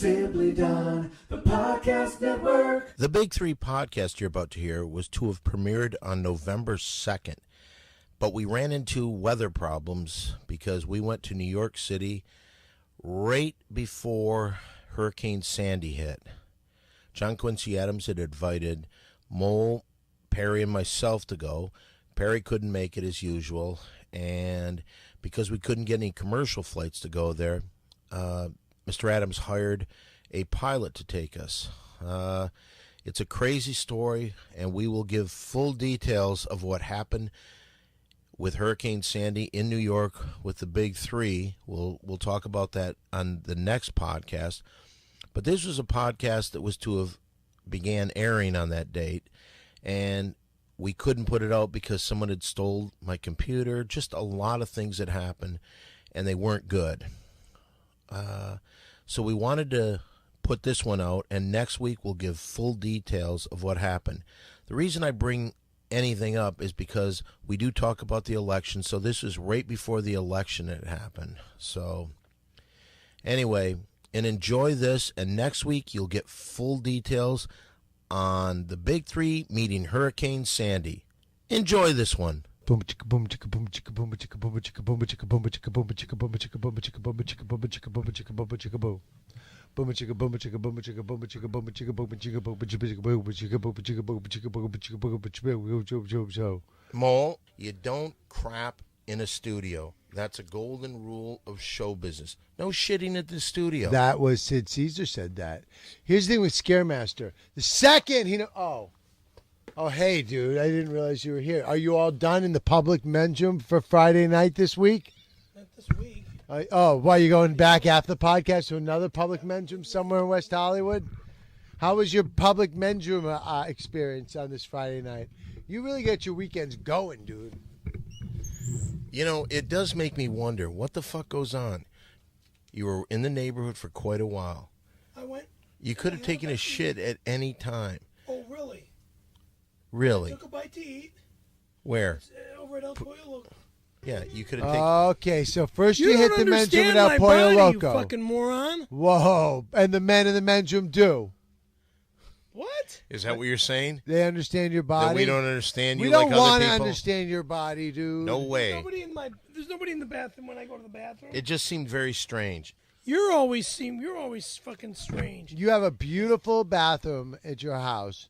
Simply Done, the podcast network. The Big Three podcast you're about to hear was to have premiered on November 2nd, but we ran into weather problems because we went to New York City right before Hurricane Sandy hit. John Quincy Adams had invited Mole, Perry, and myself to go. Perry couldn't make it as usual, and because we couldn't get any commercial flights to go there, Mr. Adams hired a pilot to take us. It's a crazy story, and we will give full details of what happened with Hurricane Sandy in New York with the Big Three. We'll talk about that on the next podcast. But this was a podcast that was to have began airing on that date, and we couldn't put it out because someone had stole my computer. Just a lot of things that happened, and they weren't good. So we wanted to put this one out, and next week we'll give full details of what happened. The reason I bring anything up is because we do talk about the election, so this is right before the election that happened. So anyway, and enjoy this, and next week you'll get full details on the Big Three meeting Hurricane Sandy. Enjoy this one. Boom chicka boom chicka boom chicka boom chicka boom chicka boom chicka boom chicka boom chicka boom chicka boom chicka boom chicka boom chicka boom chicka boom chicka boom boom chicka boom chicka boom chicka boom chicka boom chicka boom chicka boom chicka boom chicka boom chicka boom chicka boom chicka boom chicka. Mole, you don't crap in a studio. That's a golden rule of show business. No shitting at the studio. That was Sid Caesar said that. Here's the thing with Scaremaster. The second he Oh, hey, dude, I didn't realize you were here. Are you all done in the public men's room for Friday night this week? Not this week. Why, you going back after the podcast to another public men's room somewhere in West Hollywood? How was your public men's room experience on this Friday night? You really get your weekends going, dude. You know, it does make me wonder, what the fuck goes on? You were in the neighborhood for quite a while. I went. You could have taken a shit at any time. Oh, really? Really? I took a bite to eat. Where? Over at El Pollo Loco. Yeah, you could have taken... Okay, so first you hit the men's room at without Pollo Loco. You fucking moron. Whoa, and the men in the men's room do. What? Is that what you're saying? They understand your body? That we don't understand you we like don't other want people? to understand your body, dude. No way. There's nobody in the bathroom when I go to the bathroom. It just seemed very strange. You're always fucking strange. You have a beautiful bathroom at your house.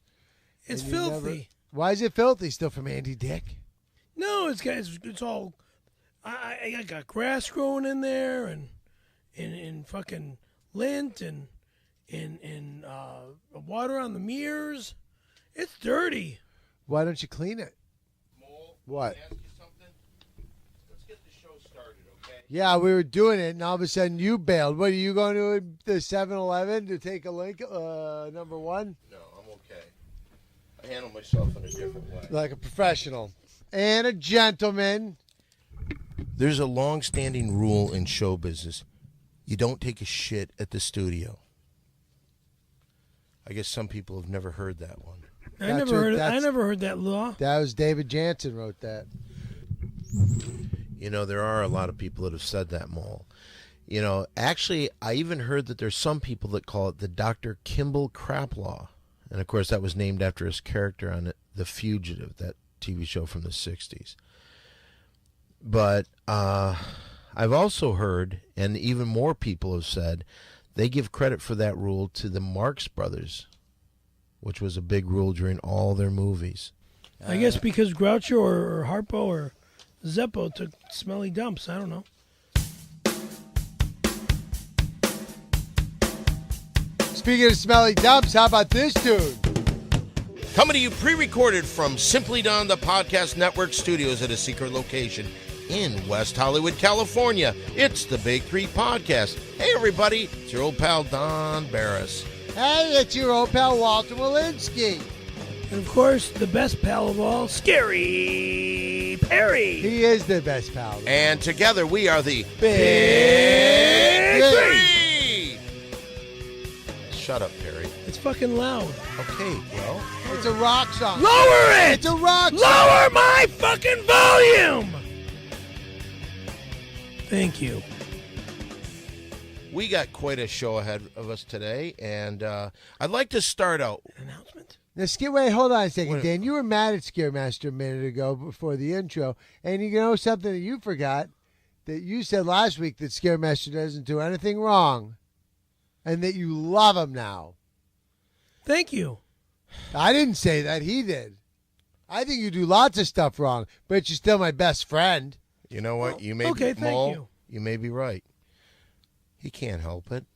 It's filthy. Why is it filthy? Still from Andy Dick? No, it's all. I got grass growing in there and fucking lint and water on the mirrors. It's dirty. Why don't you clean it? Mole, what? Can I ask you something? Let's get the show started, okay? Yeah, we were doing it, and all of a sudden you bailed. What, are you going to the 7-Eleven to take a link, number one? No, I'm okay. I handle myself in a different way. Like a professional. And a gentleman. There's a long-standing rule in show business. You don't take a shit at the studio. I guess some people have never heard that one. I never heard that law. That was David Jansen wrote that. You know, there are a lot of people that have said that, Mole. You know, actually, I even heard that there's some people that call it the Dr. Kimball Crap Law. And, of course, that was named after his character on The Fugitive, that TV show from the 60s. But I've also heard, and even more people have said, they give credit for that rule to the Marx Brothers, which was a big rule during all their movies. I guess because Groucho or Harpo or Zeppo took smelly dumps. I don't know. Speaking of smelly dumps, how about this dude? Coming to you pre-recorded from Simply Done, the Podcast Network studios at a secret location in West Hollywood, California. It's the Big Three Podcast. Hey, everybody. It's your old pal, Don Barris. Hey, it's your old pal, Walter Walensky. And, of course, the best pal of all, Scary Perry. He is the best pal. And together we are the Big Three. Shut up, Perry. It's fucking loud. Okay, well. It's a rock song. Lower it! It's a rock song. Lower my fucking volume! Thank you. We got quite a show ahead of us today, and I'd like to start out. Announcement? Now, wait, hold on a second, What? Dan. You were mad at Scaremaster a minute ago before the intro, and you know something that you forgot that you said last week that Scaremaster doesn't do anything wrong, and that you love him now. Thank you. I didn't say that. He did. I think you do lots of stuff wrong, but you're still my best friend. You know what? You may okay, be, thank Mole, you. You may be right. He can't help it.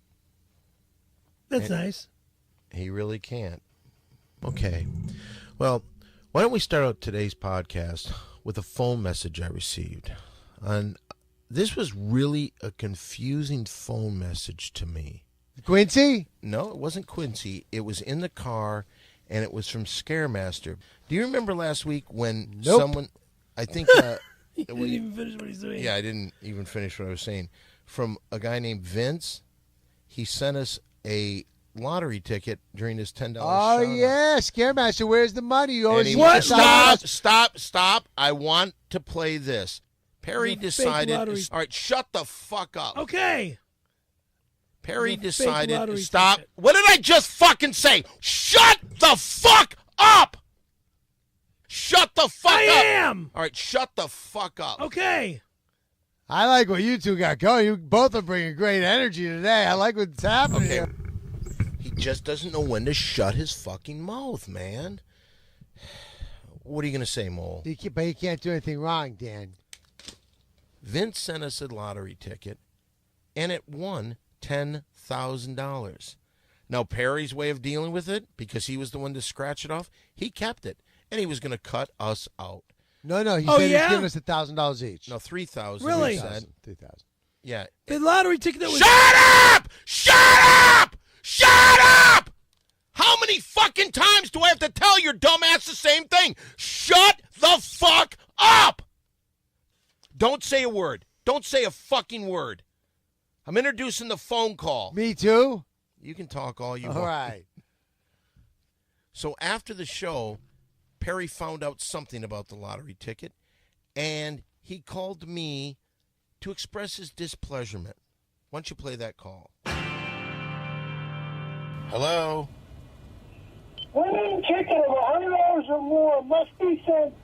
That's nice. He really can't. Okay. Well, why don't we start out today's podcast with a phone message I received. And this was really a confusing phone message to me. Quincy? No, it wasn't Quincy. It was in the car, and it was from Scaremaster. Do you remember last week when Nope. someone, I think... He didn't even finish what he's doing. Yeah, I didn't even finish what I was saying. From a guy named Vince, he sent us a lottery ticket during his $10 Oh, shout-out. yeah. Scaremaster, where's the money? You And always he What? went, Stop. I want to play this. Perry The fake decided, lottery. all right, shut the fuck up. Okay. Perry The fake decided, lottery stop. ticket. What did I just fucking say? Shut the fuck up. Shut the fuck I up. am. All right, shut the fuck up. Okay. I like what you two got going. You both are bringing great energy today. I like what's happening Okay. here. He just doesn't know when to shut his fucking mouth, man. What are you going to say, Mole? But you can't do anything wrong, Dan. Vince sent us a lottery ticket, and it won $10,000. Now, Perry's way of dealing with it, because he was the one to scratch it off, he kept it, and he was going to cut us out. No, he Oh, said yeah? he's giving us $1,000 each. No, 3,000. Really? He said. 3,000. Yeah. The lottery ticket that was... Shut up! Shut up! Shut up! How many fucking times do I have to tell your dumbass the same thing? Shut the fuck up! Don't say a word. Don't say a fucking word. I'm introducing the phone call. Me too? You can talk all you All want. right. So after the show, Perry found out something about the lottery ticket, and he called me to express his displeasurement. Why don't you play that call? Hello? Winning ticket of $100 or more must be sent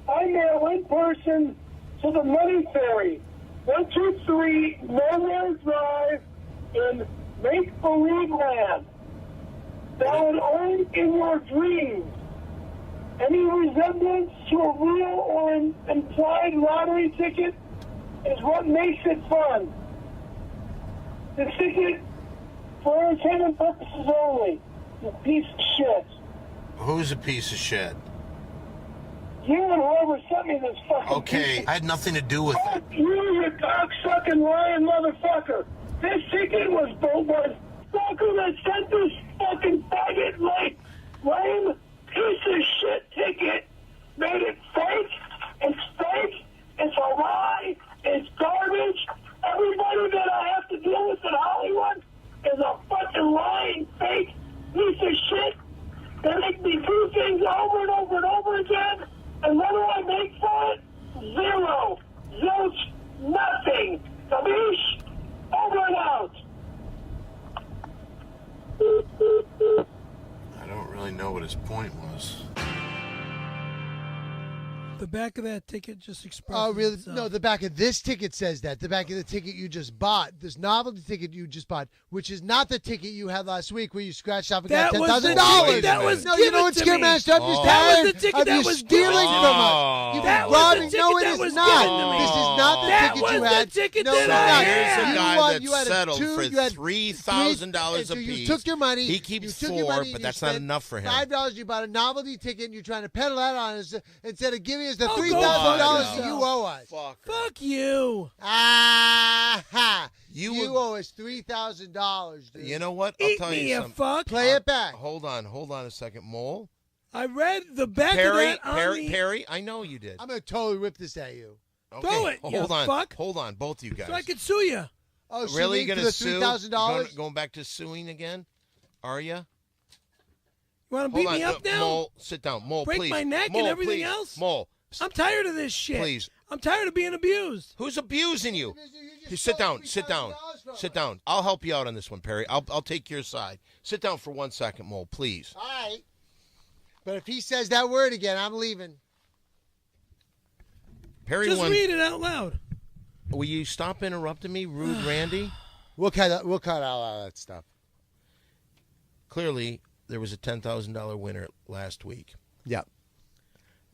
by mail in person to the Money Fairy, 123 Nowhere Drive in Make Believe Land. Valid only in your dreams. Any resemblance to a real or implied lottery ticket is what makes it fun. The ticket for entertainment purposes only. You piece of shit. Who's a piece of shit? You and whoever sent me this fucking Okay, I had nothing to do with it. Fuck you, you cocksucking lying motherfucker. This ticket was fucker that sent this fucking faggot like lame piece of shit ticket made it fake. It's fake. It's a lie. It's garbage. Everybody that I have to deal with in Hollywood is a fucking lying fake piece of shit. They make me do things over and over and over again. And what do I make for it? Zero. Zilch. Nothing. Kabish. Over and out. I don't really know what his point was. The back of that ticket just expresses Oh, really? itself. No, the back of this ticket says that. The back of the ticket you just bought, this novelty ticket you just bought, which is not the ticket you had last week where you scratched off and That got was the $10,000. ticket that was No, you know what, given to me. Scaremaster? I'm just Oh. That was tired the ticket of that you was stealing given from to us. me. You've That been was the robbing. ticket No, it that is was not. given to me. This is not the That ticket was you the had. ticket no, that it's I not. had. Here's a You guy won- that you had a settled two- for you had $3,000 so a you piece. took your money. He you keeps took 4, your money, but you that's not spent enough for him. $5. You bought a novelty ticket and you're trying to peddle that on us instead of giving us the Oh, go $3,000 fuck that you yourself. owe us. Fucker. Fuck you. Ah! You You would- owe us $3,000, dude. You know what? I'll Eat tell me, you you something. fuck. Play it back. Hold on a second, Mole. I read the back of Perry, that on the... Perry, I know you did. I'm gonna totally rip this at you. Okay, Throw it, you hold on, fuck. hold on, both of you guys. So I could sue you. Oh, so Really for gonna the sue? $3,000? Going back to suing again? Are you? You want to Hold beat on, me up now? Mole, sit down. Mole, Break please. my neck and Mole, everything please. else? Mole, I'm tired of this shit. please. I'm tired of being abused. Who's abusing you? Sit down. Sit down. Sit down. I'll help you out on this one, Perry. I'll take your side. Sit down for 1 second, Mole, please. All right. But if he says that word again, I'm leaving. Perry, Just read it out loud. Will you stop interrupting me, rude Randy? We'll cut out all that stuff. Clearly, there was a $10,000 winner last week. Yep.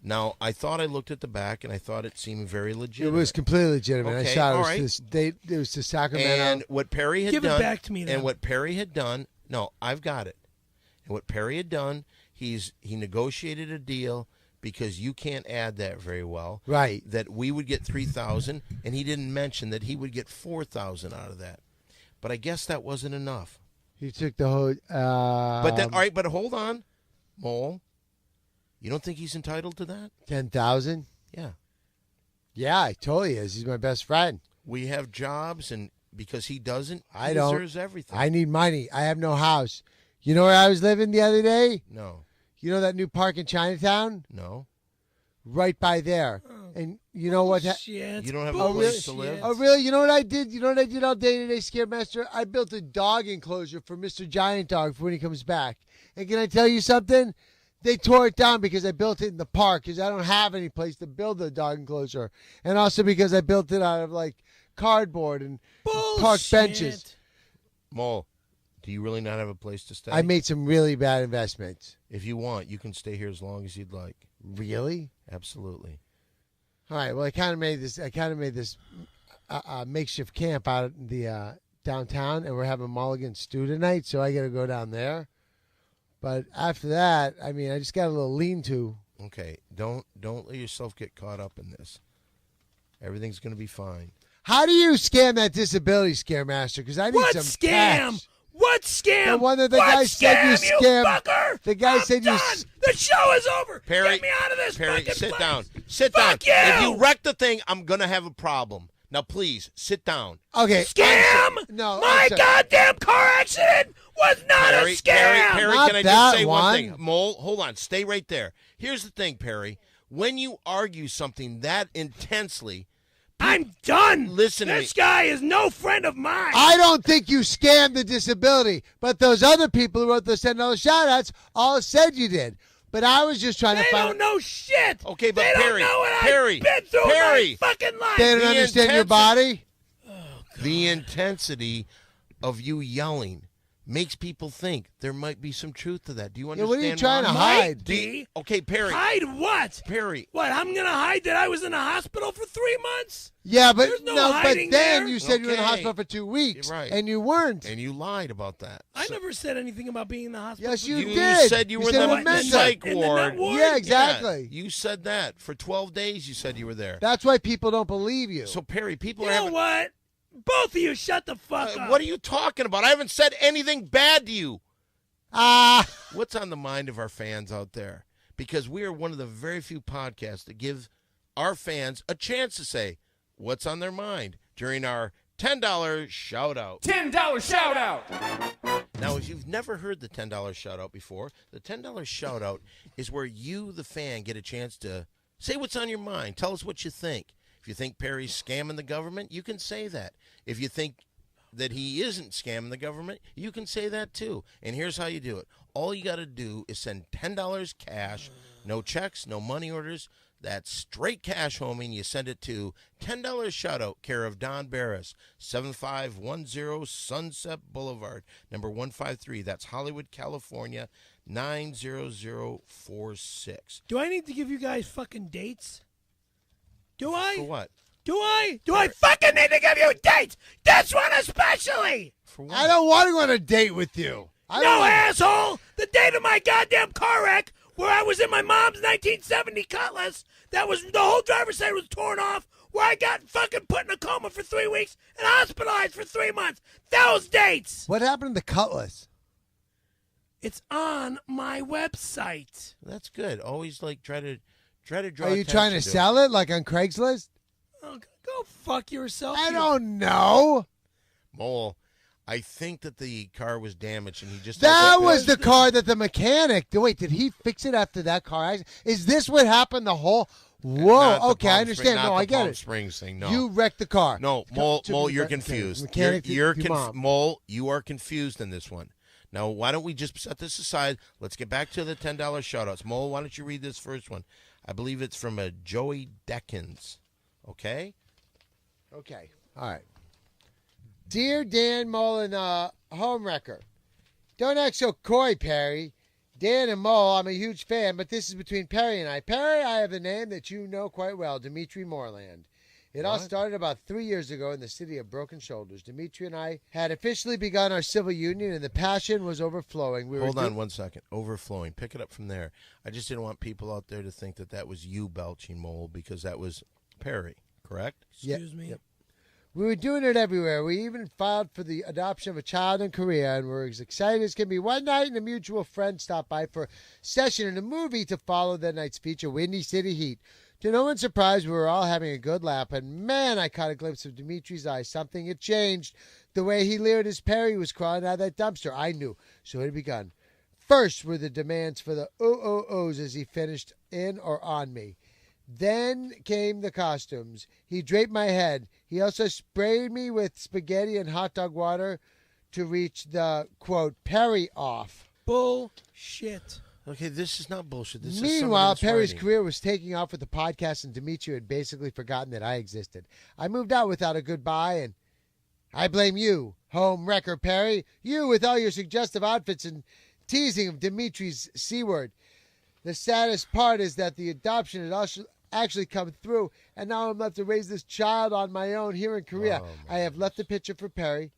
Now, I thought I looked at the back, and I thought it seemed very It legitimate. was completely legitimate. Okay, I saw it. all Was right. it was to Sacramento. And what Perry had Give done... it back to me, then. And what Perry had done... No, I've got it. And what Perry had done, he negotiated a deal because you can't add that very well. Right. That we would get $3,000, and he didn't mention that he would get $4,000 out of that. But I guess that wasn't enough. He took the whole. But then, all right, but hold on, Mole. You don't think he's entitled to that? 10,000. Yeah. Yeah, I totally is. He's my best friend. We have jobs, and because he doesn't, he I don't. deserves everything. I need money. I have no house. You know where I was living the other day? No. You know that new park in Chinatown? No. Right by there. And you know what? Shit. You don't have a Oh, place really? to live? Oh, really? You know what I did? You know what I did all day today, Scaremaster? I built a dog enclosure for Mr. Giant Dog for when he comes back. And can I tell you something? They tore it down because I built it in the park because I don't have any place to build a dog enclosure. And also because I built it out of, like, cardboard and park benches. Mole, do you really not have a place to stay? I made some really bad investments. If you want, you can stay here as long as you'd like. Really? Absolutely. All right. Well, I kind of made this makeshift camp out in the downtown, and we're having Mulligan stew tonight, so I got to go down there. But after that, I mean, I just got a little lean-to. Okay. Don't let yourself get caught up in this. Everything's going to be fine. How do you scam that disability, Scaremaster? Because I need What some scam? cash. What scam? The one that the what guy said you scam, scammed. fucker? The guy I'm said you done. The show is over. Perry, Get me out of this Perry, fucking sit place. down. Sit Fuck down. you. If you wreck the thing, I'm going to have a problem. Now, please, sit down. Okay. Scam? No, My I'm sorry. goddamn car accident was not a scam. Perry, Not can I that just say one one. thing? Mole, hold on. Stay right there. Here's the thing, Perry. When you argue something that intensely, I'm done. Listen to This guy is no friend of mine. I don't think you scammed the disability, but those other people who wrote those $10 shout-outs all said you did. But I was just trying They to find. don't know shit. Okay, but they Perry, don't know what Perry, I've been through Perry. in my fucking life. They don't The understand your intensity- body. the intensity of you yelling makes people think there might be some truth to that. Do you Yeah, understand? what are you trying to why? hide? Okay, Perry. Hide what? Perry. What? I'm gonna hide that I was in the hospital for 3 months? Yeah, but There's no but hiding then there. you said you were in the Okay. hospital for 2 weeks, You're right. and you weren't. And you lied about that. I never said anything about being in the hospital. Yes, for you You did. said you were said in it the meant psych that. In the ward. nut ward? Yeah, exactly. Yeah, you said that. For 12 days you said you were there. That's why people don't believe you. So, Perry, people You are know having... what? Both of you shut the fuck up. What are you talking about? I haven't said anything bad to you. What's on the mind of our fans out there? Because we are one of the very few podcasts that give our fans a chance to say what's on their mind during our $10 shout-out. $10 shout out. Now, if you've never heard the $10 shout-out before, the $10 shout-out is where you, the fan, get a chance to say what's on your mind. Tell us what you think. If you think Perry's scamming the government, you can say that. If you think that he isn't scamming the government, you can say that too. And here's how you do it. All you got to do is send $10 cash, no checks, no money orders. That's straight cash, homie, and you send it to $10 Shoutout, care of Don Barris, 7510 Sunset Boulevard, number 153. That's Hollywood, California, 90046. Do I need to give you guys fucking dates? Do I? For what? Do I? Do I fucking need to give you dates? This one especially! For what? I don't want to go on a date with you. I don't No, want- asshole! The date of my goddamn car wreck, where I was in my mom's 1970 Cutlass, that was, the whole driver's side was torn off, where I got fucking put in a coma for 3 weeks and hospitalized for 3 months. Those dates! What happened to the Cutlass? It's on my website. That's good. Always like try to draw Are you trying to attention sell it like on Craigslist? Oh, go fuck yourself. I you- don't know. Mole, I think that the car was damaged and he just... That was the car that the mechanic. Wait, did he fix it after that car accident? Is this what happened? The whole. Whoa, Not the okay, I Palm understand. Springs- No, not I the get Palm it. Springs thing. No, You wrecked the car. no, Mole, you're confused. Mechanic, Mole, you are confused in this one. Now, why don't we just set this aside? Let's get back to the $10 shoutouts. Mole, why don't you read this first one? I believe it's from Joey Deckins. Okay? Okay, all right. Dear Dan Mullen, Homewrecker, don't act so coy, Perry. Dan and Mole, I'm a huge fan, but this is between Perry and I. Perry, I have a name that you know quite well, Dimitri Moreland. It all started about 3 years ago in the city of Broken Shoulders. Dimitri and I had officially begun our civil union, and the passion was overflowing. Hold on 1 second. Overflowing. Pick it up from there. I just didn't want people out there to think that that was you belching, Mole, because that was Perry, correct? Excuse me. Yep. We were doing it everywhere. We even filed for the adoption of a child in Korea, and we're as excited as can be. One night, and a mutual friend stopped by for a session and a movie to follow that night's feature, Windy City Heat. To no one's surprise, we were all having a good laugh, and man, I caught a glimpse of Dimitri's eyes. Something had changed. The way he leered as Perry was crawling out of that dumpster, I knew. So it had begun. First were the demands for the OOOs as he finished in or on me. Then came the costumes. He draped my head. He also sprayed me with spaghetti and hot dog water to reach the, quote, Perry off. Bullshit. Okay, this is not bullshit. This Meanwhile, is Perry's writing. career was taking off with the podcast, and Dimitri had basically forgotten that I existed. I moved out without a goodbye, and I blame you, home wrecker Perry. You with all your suggestive outfits and teasing of Dimitri's C-word. The saddest part is that the adoption had also actually come through, and now I'm left to raise this child on my own here in Korea. Oh, I have left the picture for Perry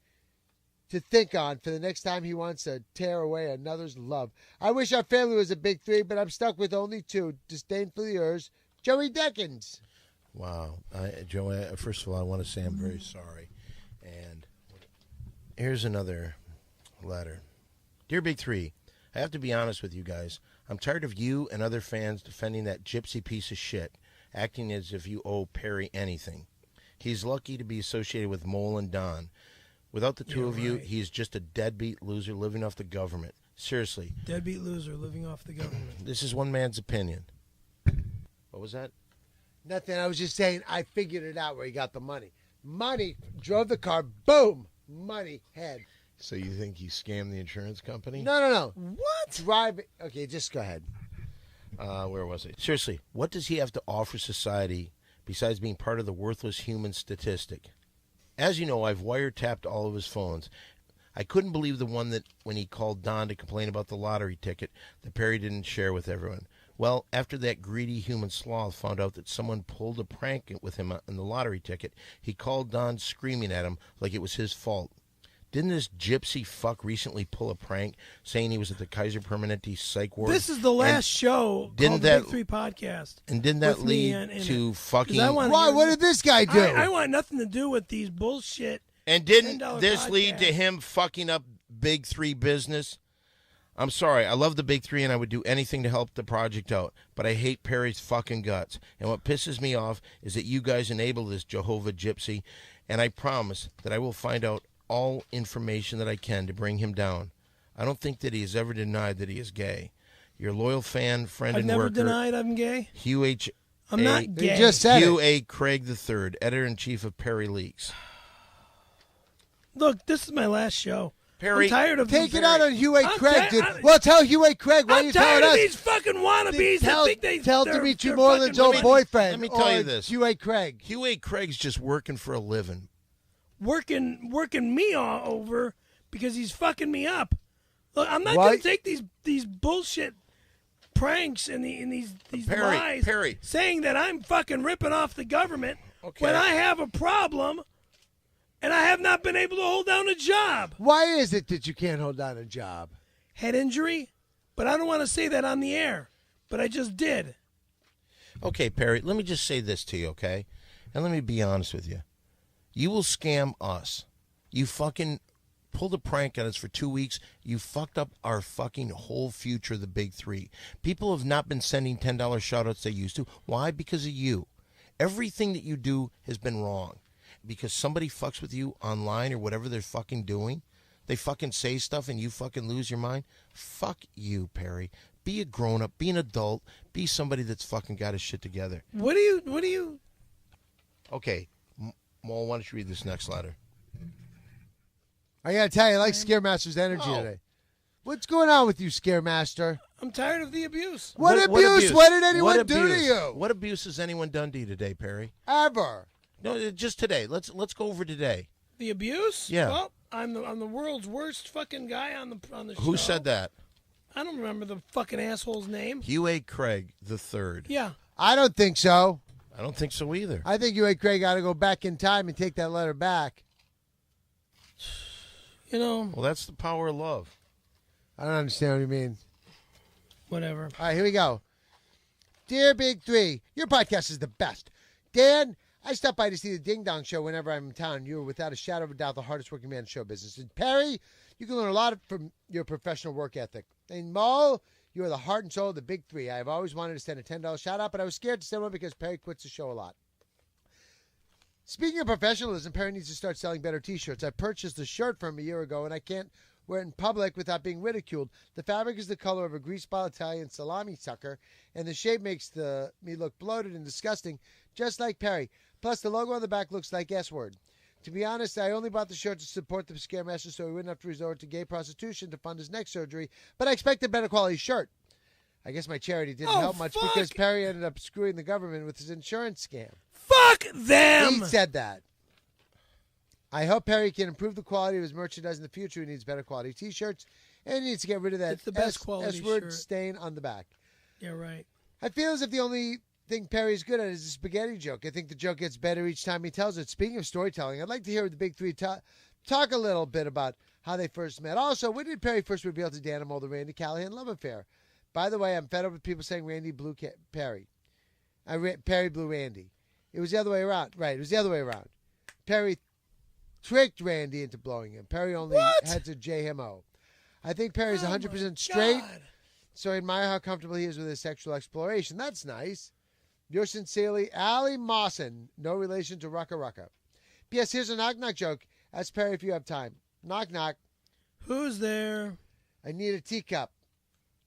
to think on for the next time he wants to tear away another's love. I wish our family was a big three, but I'm stuck with only two. Disdainfully yours, Joey Deckins. Wow. Joey, first of all, I want to say I'm very sorry. And here's another letter. Dear Big Three, I have to be honest with you guys. I'm tired of you and other fans defending that gypsy piece of shit, acting as if you owe Perry anything. He's lucky to be associated with Mole and Don. Without the two of you, he's just a deadbeat loser living off the government. Seriously. Deadbeat loser living off the government. This is one man's opinion. What was that? Nothing. I was just saying I figured it out where he got the money. Money, drove the car, boom, money, head. So you think he scammed the insurance company? No. What? Drive it. Okay, just go ahead. Where was it? Seriously, what does he have to offer society besides being part of the worthless human statistic? As you know, I've wiretapped all of his phones. I couldn't believe the one that when he called Don to complain about the lottery ticket that Perry didn't share with everyone. Well, after that greedy human sloth found out that someone pulled a prank with him on the lottery ticket, he called Don screaming at him like it was his fault. Didn't this gypsy fuck recently pull a prank saying he was at the Kaiser Permanente psych ward? This is the last show didn't called the that- Big Three Podcast. And didn't that with me lead in to it. fucking... 'Cause I wanna Why? hear- What did this guy do? I want nothing to do with these bullshit. And didn't $10 this lead to podcast. him fucking up Big Three business? I'm sorry. I love the Big Three, and I would do anything to help the project out. But I hate Perry's fucking guts. And what pisses me off is that you guys enable this Jehovah Gypsy, and I promise that I will find out all information that I can to bring him down. I don't think that he has ever denied that he is gay. Your loyal fan, friend, I've and never worker, denied I'm gay. Hugh H. I'm not gay. You just said Hugh it. A. Craig III, editor-in-chief of Perry Leaks. Look, this is my last show. Perry, I'm tired of Take these- it out on Hugh A. I'm Craig, ti- dude. I'm- Well, tell Hugh A. Craig. Why are I'm you tired telling of us? these fucking wannabes that think they Tell they're- Dimitri they're Moreland's fucking old women. boyfriend. Let me tell you or this. Hugh A. Craig. Hugh A. Craig's just working for a living. working me all over because he's fucking me up. Look, I'm not Why- gonna take these bullshit pranks and these Perry, lies Perry. saying that I'm fucking ripping off the government Okay. when I have a problem and I have not been able to hold down a job. Why is it that you can't hold down a job? Head injury, but I don't want to say that on the air, but I just did. Okay, Perry, let me just say this to you, okay? And let me be honest with you. You will scam us. You fucking pulled a prank on us for 2 weeks. You fucked up our fucking whole future, the Big Three. People have not been sending $10 shout-outs they used to. Why? Because of you. Everything that you do has been wrong. Because somebody fucks with you online or whatever they're fucking doing. They fucking say stuff and you fucking lose your mind. Fuck you, Perry. Be a grown-up. Be an adult. Be somebody that's fucking got his shit together. What do you? Okay. Mole, why don't you read this next letter? I got to tell you, I like Scaremaster's energy today. What's going on with you, Scaremaster? I'm tired of the abuse. What abuse? What did anyone What do to abuse? you? What abuse has anyone done to you today, Perry? Ever. No, just today. Let's go over today. The abuse? Yeah. Well, I'm the world's worst fucking guy on the show. Who said that? I don't remember the fucking asshole's name. Hugh A. Craig III. Yeah. I don't think so. I don't think so either. I think you and Craig got to go back in time and take that letter back. You know. Well, that's the power of love. I don't understand what you mean. Whatever. All right, here we go. Dear Big Three, your podcast is the best. Dan, I stop by to see the Ding Dong Show whenever I'm in town. You are without a shadow of a doubt the hardest working man in show business. And Perry, you can learn a lot from your professional work ethic. And Mo, you are the heart and soul of the Big Three. I have always wanted to send a $10 shout out, but I was scared to send one because Perry quits the show a lot. Speaking of professionalism, Perry needs to start selling better T-shirts. I purchased a shirt from him a year ago, and I can't wear it in public without being ridiculed. The fabric is the color of a grease-ball Italian salami sucker, and the shape makes me look bloated and disgusting, just like Perry. Plus, the logo on the back looks like S-word. To be honest, I only bought the shirt to support the Scaremaster so he wouldn't have to resort to gay prostitution to fund his neck surgery, but I expected a better quality shirt. I guess my charity didn't help much because Perry ended up screwing the government with his insurance scam. Fuck them! He said that. I hope Perry can improve the quality of his merchandise in the future. He needs better quality T-shirts, and he needs to get rid of that It's the best quality S-word shirt. stain on the back. Yeah, right. I feel as if the only thing Perry's good at is a spaghetti joke. I think the joke gets better each time he tells it. Speaking of storytelling, I'd like to hear the Big Three talk a little bit about how they first met. Also, when did Perry first reveal to Dan Mole the Randy Callahan love affair? By the way, I'm fed up with people saying Randy blew Perry. Perry blew Randy. It was the other way around. Right, it was the other way around. Perry tricked Randy into blowing him. Perry only had to JMO. I think Perry's 100% straight, so I admire how comfortable he is with his sexual exploration. That's nice. Yours sincerely, Allie Mawson. No relation to Rucka Rucka. P.S. Here's a knock-knock joke. Ask Perry if you have time. Knock-knock. Who's there? I need a teacup.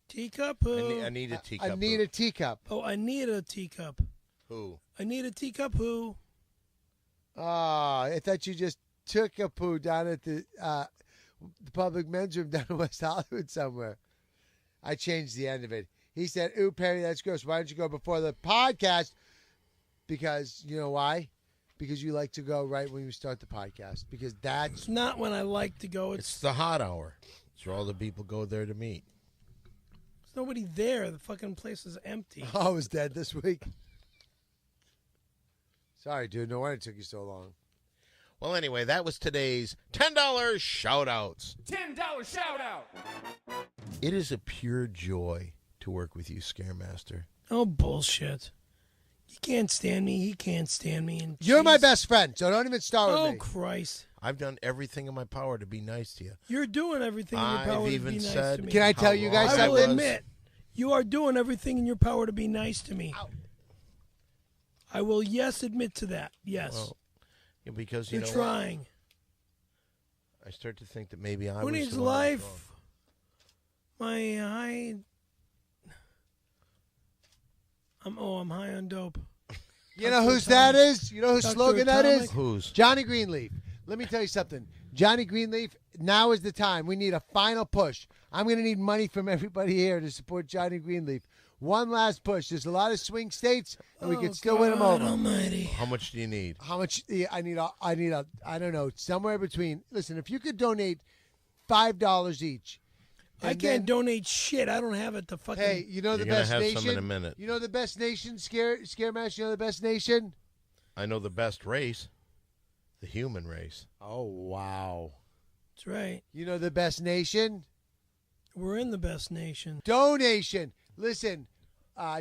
Teacup? Who? I need a teacup. I need a teacup. Oh, I need a teacup. Who? I need a teacup. Who? I thought you just took a poo down at the public men's room down in West Hollywood somewhere. I changed the end of it. He said, ooh, Perry, that's gross. Why don't you go before the podcast? Because, you know why? Because you like to go right when you start the podcast. Because that's... It's not when I like to go. It's the hot hour. It's where all the people go there to meet. There's nobody there. The fucking place is empty. I was dead this week. Sorry, dude. No wonder it took you so long. Well, anyway, that was today's $10 shout-outs. $10 shout out. It is a pure joy to work with you, Scaremaster. Oh, bullshit. You can't stand me. He can't stand me. And You're my jeez. best friend, so don't even start with Oh, me. Christ. I've done everything in my power to be nice to you. You're doing everything in your I've power to even be nice said- to me. Can I tell you guys How I long will something? admit, you are doing everything in your power to be nice to me. I will, yes, admit to that. Yes. Well, yeah, because You're you know trying. what? I start to think that maybe I Who was needs the one that was life? I'm high on dope. You know Dr. whose that Atomic. is? You know whose Dr. slogan that is? Atomic. Whose? Johnny Greenleaf. Let me tell you something. Johnny Greenleaf, now is the time. We need a final push. I'm going to need money from everybody here to support Johnny Greenleaf. One last push. There's a lot of swing states, and we can still win them God over. Almighty. How much do you need? How much? Yeah, I need I don't know, somewhere between. Listen, if you could donate $5 each. I and can't then- donate shit. I don't have it to fucking. Hey, you know You're the gonna best have nation? some in a minute. You know the best nation, Scaremaster? You know the best nation? I know the best race, the human race. Oh, wow. That's right. You know the best nation? We're in the best nation. Donation. Listen,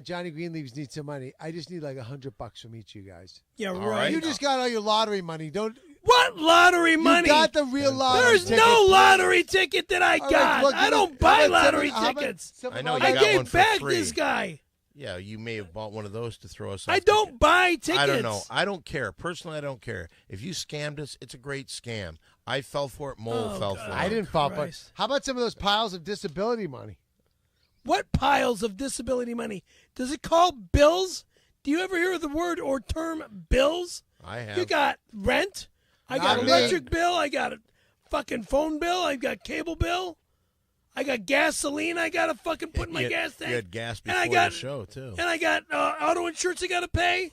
Johnny Greenleaf needs some money. I just need like $100 from each of you guys. Yeah, All right. right. You just got all your lottery money. Don't. What lottery money? You got the real lottery. There's tickets. no lottery ticket that I All right, got. look, I don't buy lottery tickets. I know, you I got one gave for back free. this guy. Yeah, you may have bought one of those to throw us off. I don't buy tickets. I don't know. I don't care. Personally, I don't care. If you scammed us, it's a great scam. I fell for it. Mole Oh, fell God. for it. I didn't fall for it. Christ. How about some of those piles of disability money? What piles of disability money? Does it call bills? Do you ever hear the word or term bills? I have. You got rent. I got Not electric bill. I got a fucking phone bill. I got cable bill. I got gasoline. I got to fucking put in my gas tank. You had gas And before I got- the show, too. And I got auto insurance I got to pay.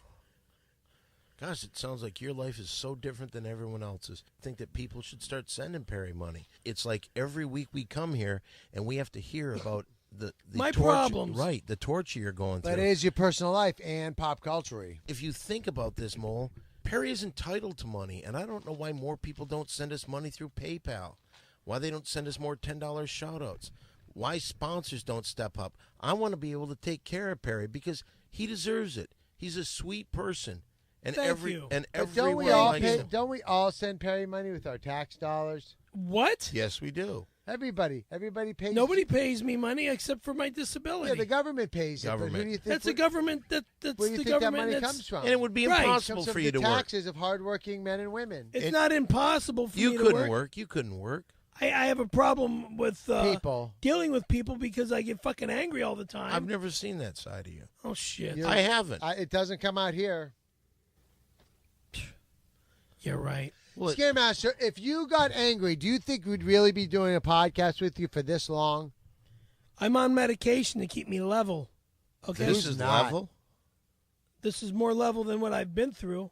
Gosh, it sounds like your life is so different than everyone else's. I think that people should start sending Perry money. It's like every week we come here and we have to hear about the My torture, problems. Right, the torture you're going But through. it is your personal life and pop culture. If you think about this, Mole, Perry is entitled to money, and I don't know why more people don't send us money through PayPal, why they don't send us more $10 shout-outs, why sponsors don't step up. I want to be able to take care of Perry because he deserves it. He's a sweet person. And Thank every you. and But don't we everyone all likes pay? him. Don't we all send Perry money with our tax dollars? What? Yes, we do. Everybody pays. Nobody pays me money except for my disability. Yeah, the government pays it. But who Government. do you think? That's the government. That's Where do the you think government. that money that's, comes from? And it would be Right. It impossible comes from for you the to work. taxes of hardworking men and women. It's not impossible for me You to couldn't work. work. You couldn't work. I have a problem with People. dealing with people because I get fucking angry all the time. I've never seen that side of you. Oh shit! You're- I haven't. It doesn't come out here. You're right. Well, Scaremaster, if you got angry, do you think we'd really be doing a podcast with you for this long? I'm on medication to keep me level. Okay, this Who's is not? level. this is more level than what I've been through.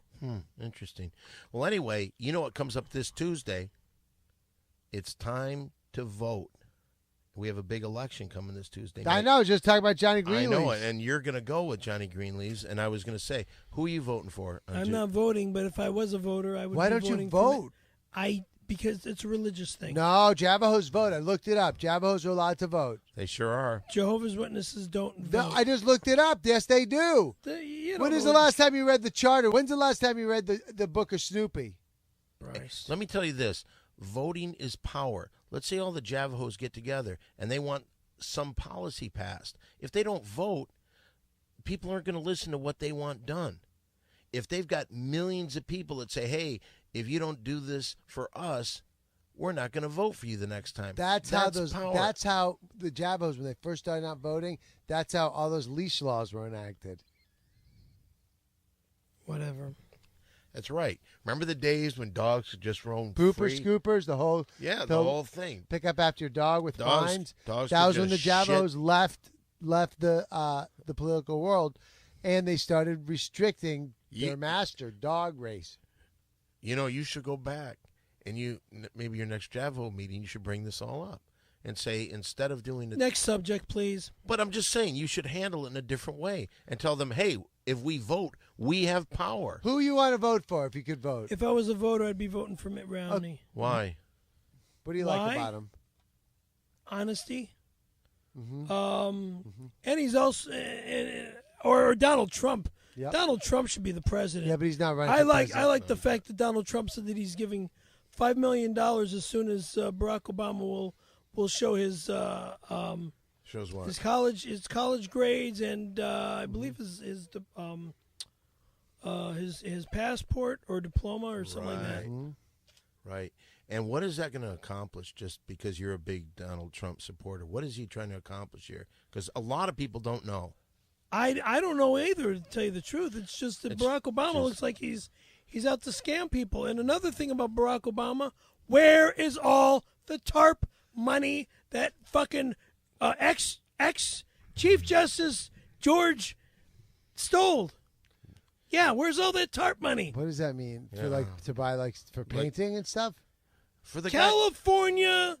Interesting. Well, anyway, you know what comes up this Tuesday? It's time to vote. We have a big election coming this Tuesday night. I know. Just talking about Johnny I Greenleaf. know it, and you're going to go with Johnny Greenleaves, and I was going to say, who are you voting for? I'm not voting, but if I was a voter, I would. Why be don't you voting for vote? because it's a religious thing. No, Javajos vote. I looked it up. Javajos are allowed to vote. They sure are. Jehovah's Witnesses don't No, vote. I just looked it up. Yes, they do. You When don't is know the last time you read the charter? When's the last time you read the book of Snoopy? Christ. Let me tell you this. Voting is power. Let's say all the Javajos get together, and they want some policy passed. If they don't vote, people aren't going to listen to what they want done. If they've got millions of people that say, hey, if you don't do this for us, we're not going to vote for you the next time. That's how those. power. That's how the Javajos, when they first started not voting, that's how all those leash laws were enacted. Whatever. That's right. Remember the days when dogs could just roam Pooper free? scoopers, the whole. Yeah, the whole thing. Pick up after your dog with Dogs- fines. dogs That could was when the just shit. Javajos left the political world, and they started restricting their master dog race. You know, you should go back, and maybe your next Javo meeting, you should bring this all up and say, instead of doing it. Next subject, please. But I'm just saying, you should handle it in a different way and tell them, hey, if we vote, we have power. Who you want to vote for if you could vote? If I was a voter, I'd be voting for Mitt Romney. Why? What do you Why? like about him? Honesty. Mm-hmm. And he's also, or Donald Trump. Yep. Donald Trump should be the president. Yeah, but he's not running. I for like president. the fact that Donald Trump said that he's giving $5 million as soon as Barack Obama will show his Shows what? his college grades and I believe his passport or diploma or something like that. Right. And what is that going to accomplish just because you're a big Donald Trump supporter? What is he trying to accomplish here? Because a lot of people don't know. I don't know either, to tell you the truth. It's just that It's Barack Obama just- looks like he's out to scam people. And another thing about Barack Obama, where is all the TARP money that fucking ex Chief Justice George stole? Yeah, where's all that TARP money? What does that mean? For Yeah. to buy for painting and stuff? For the guy, California,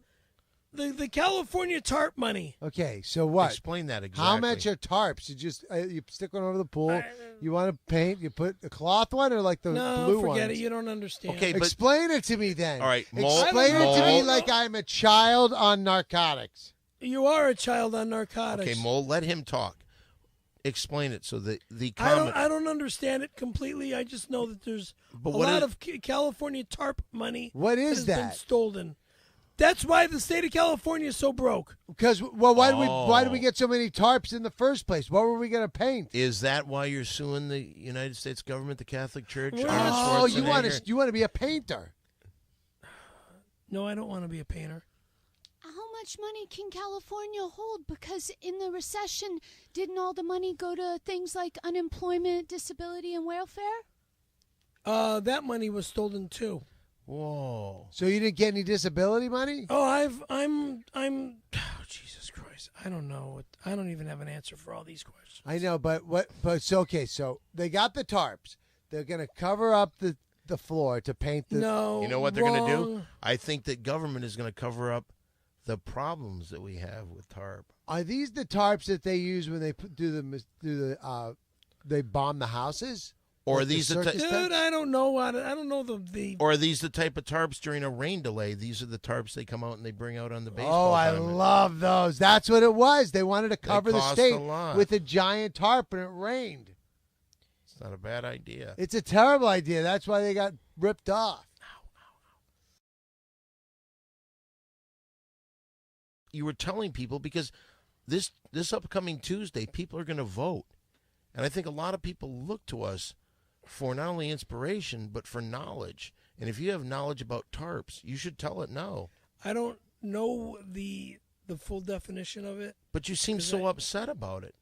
the California TARP money. Okay, so what? explain that exactly. How much are tarps? You just you stick one over the pool. You want to paint? You put a cloth one or like the No, blue forget ones? it. You don't understand. Okay, but Explain it to me then. All right, Mole- explain it to me Mole- like I'm a child on narcotics. You are a child on narcotics. Okay, Mole, let him talk. Explain it so that the I comment. don't understand it completely. I just know that there's But a what lot is- of California TARP money. What is that has been that? stolen. That's why the state of California is so broke. Because why did we Oh. get so many tarps in the first place? What were we going to paint? Is that why you're suing the United States government, the Catholic Church? We're Arnold not- Oh, you want Schwarzenegger? to be a painter? No, I don't want to be a painter. how much money can California hold? Because in the recession, didn't all the money go to things like unemployment, disability, and welfare? That money was stolen too. Whoa. So you didn't get any disability money? Oh, I'm. Oh, Jesus Christ! I don't know. I don't even have an answer for all these questions. I know, but what? But so okay, so they got the tarps. They're gonna cover up the floor to paint the. No, You know what they're going to do? wrong. I think that government is going to cover up the problems that we have with Tarp. Are these the tarps that they use when they they bomb the houses? Or are Like the these the circus type? tent? Dude, I don't know. I don't know the. Or are these the type of tarps during a rain delay? These are the tarps they come out and they bring out on the Oh, baseball. I diamond. love those. That's what it was. They wanted to cover the cost state a lot. with a giant tarp, and it rained. It's not a bad idea. It's a terrible idea. That's why they got ripped off. You were telling people because this upcoming Tuesday, people are going to vote, and I think a lot of people look to us for not only inspiration but for knowledge. And if you have knowledge about tarps, you should tell it now. I don't know the full definition of it. But you seem so upset about it.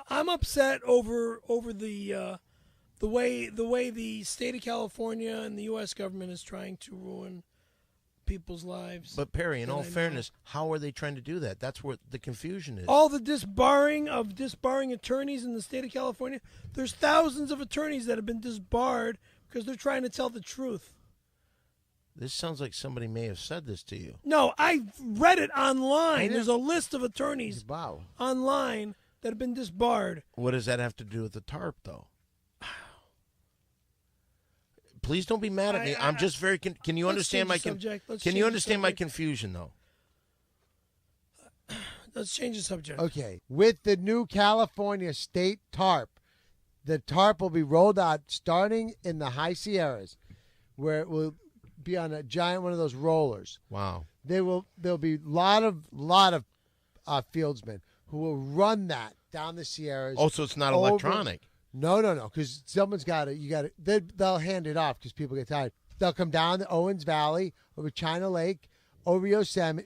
I'm upset over the way the state of California and the U.S. government is trying to ruin people's lives. But Perry, in that all I know. fairness, how are they trying to do that? That's where the confusion is. All the disbarring attorneys in the state of California, there's thousands of attorneys that have been disbarred because they're trying to tell the truth. This sounds like somebody may have said this to you. No, I read it online. I know. There's a list of attorneys Wow. online that have been disbarred. What does that have to do with the tarp, though? Please don't be mad at me. I'm just very. Can you Let's understand my? change the subject. Let's Can change you the understand my subject. confusion, though? Let's change the subject. Okay. With the new California state tarp, the tarp will be rolled out starting in the high Sierras, where it will be on a giant one of those rollers. Wow. There'll be a lot of fieldsmen who will run that down the Sierras. Oh, so it's not over- electronic. No, because someone's got to. You got to. They'll hand it off because people get tired. They'll come down the Owens Valley over China Lake, over Yosemite.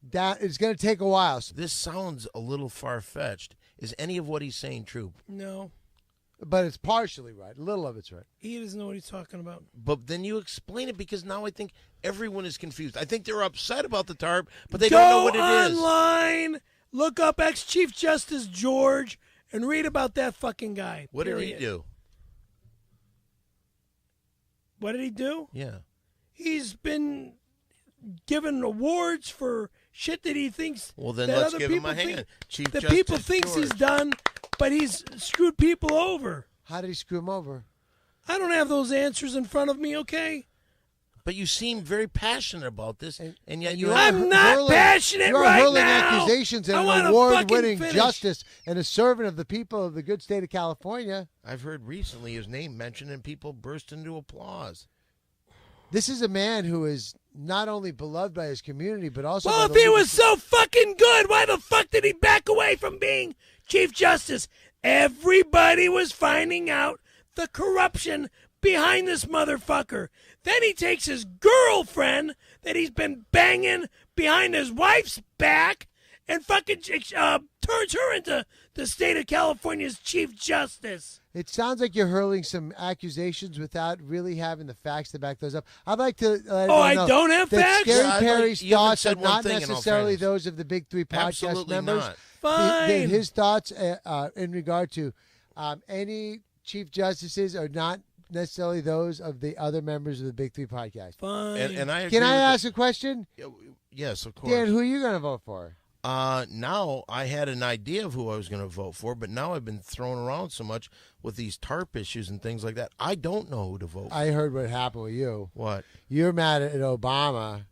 Down. It's going to take a while. This sounds a little far-fetched. Is any of what he's saying true? No, But it's partially right. A little of it's right. he doesn't know what he's talking about. But then you explain it because now I think everyone is confused. I think they're upset about the tarp, but they Go don't know what it is. online, look up ex-Chief Justice George, and read about that fucking guy. What did he period. do? What did he do? Yeah. He's been given awards for shit that he thinks. Well, then that let's other give him people a hand. think- Chief that Justice people thinks he's George. done, but he's screwed people over. How did he screw him over? I don't have those answers in front of me. Okay. But you seem very passionate about this, and yet you you're have... I'm not passionate You're right hurling now. accusations and I an wanna award-winning fucking finish. justice and a servant of the people of the good state of California. I've heard recently his name mentioned, and people burst into applause. This is a man who is not only beloved by his community, but also Well, by if the he legal- was so fucking good, why the fuck did he back away from being Chief Justice? Everybody was finding out the corruption behind this motherfucker. Then he takes his girlfriend that he's been banging behind his wife's back and fucking turns her into the state of California's Chief Justice. It sounds like you're hurling some accusations without really having the facts to back those up. I'd like to let Oh, everyone I know don't have that facts? Scary Yeah, I'd Perry's like- you haven't thoughts are said one not thing, in all necessarily fairness. those of the big three podcast Absolutely members. not. Fine. His thoughts in regard to any chief justices are not necessarily those of the other members of the big three podcast. Fine. And I agree Can I with ask a question? Yes, of course. Dan, who are you going to vote for? Now I had an idea of who I was going to vote for, but now I've been thrown around so much with these TARP issues and things like that. I don't know who to vote for. I heard what happened with you. What? You're mad at Obama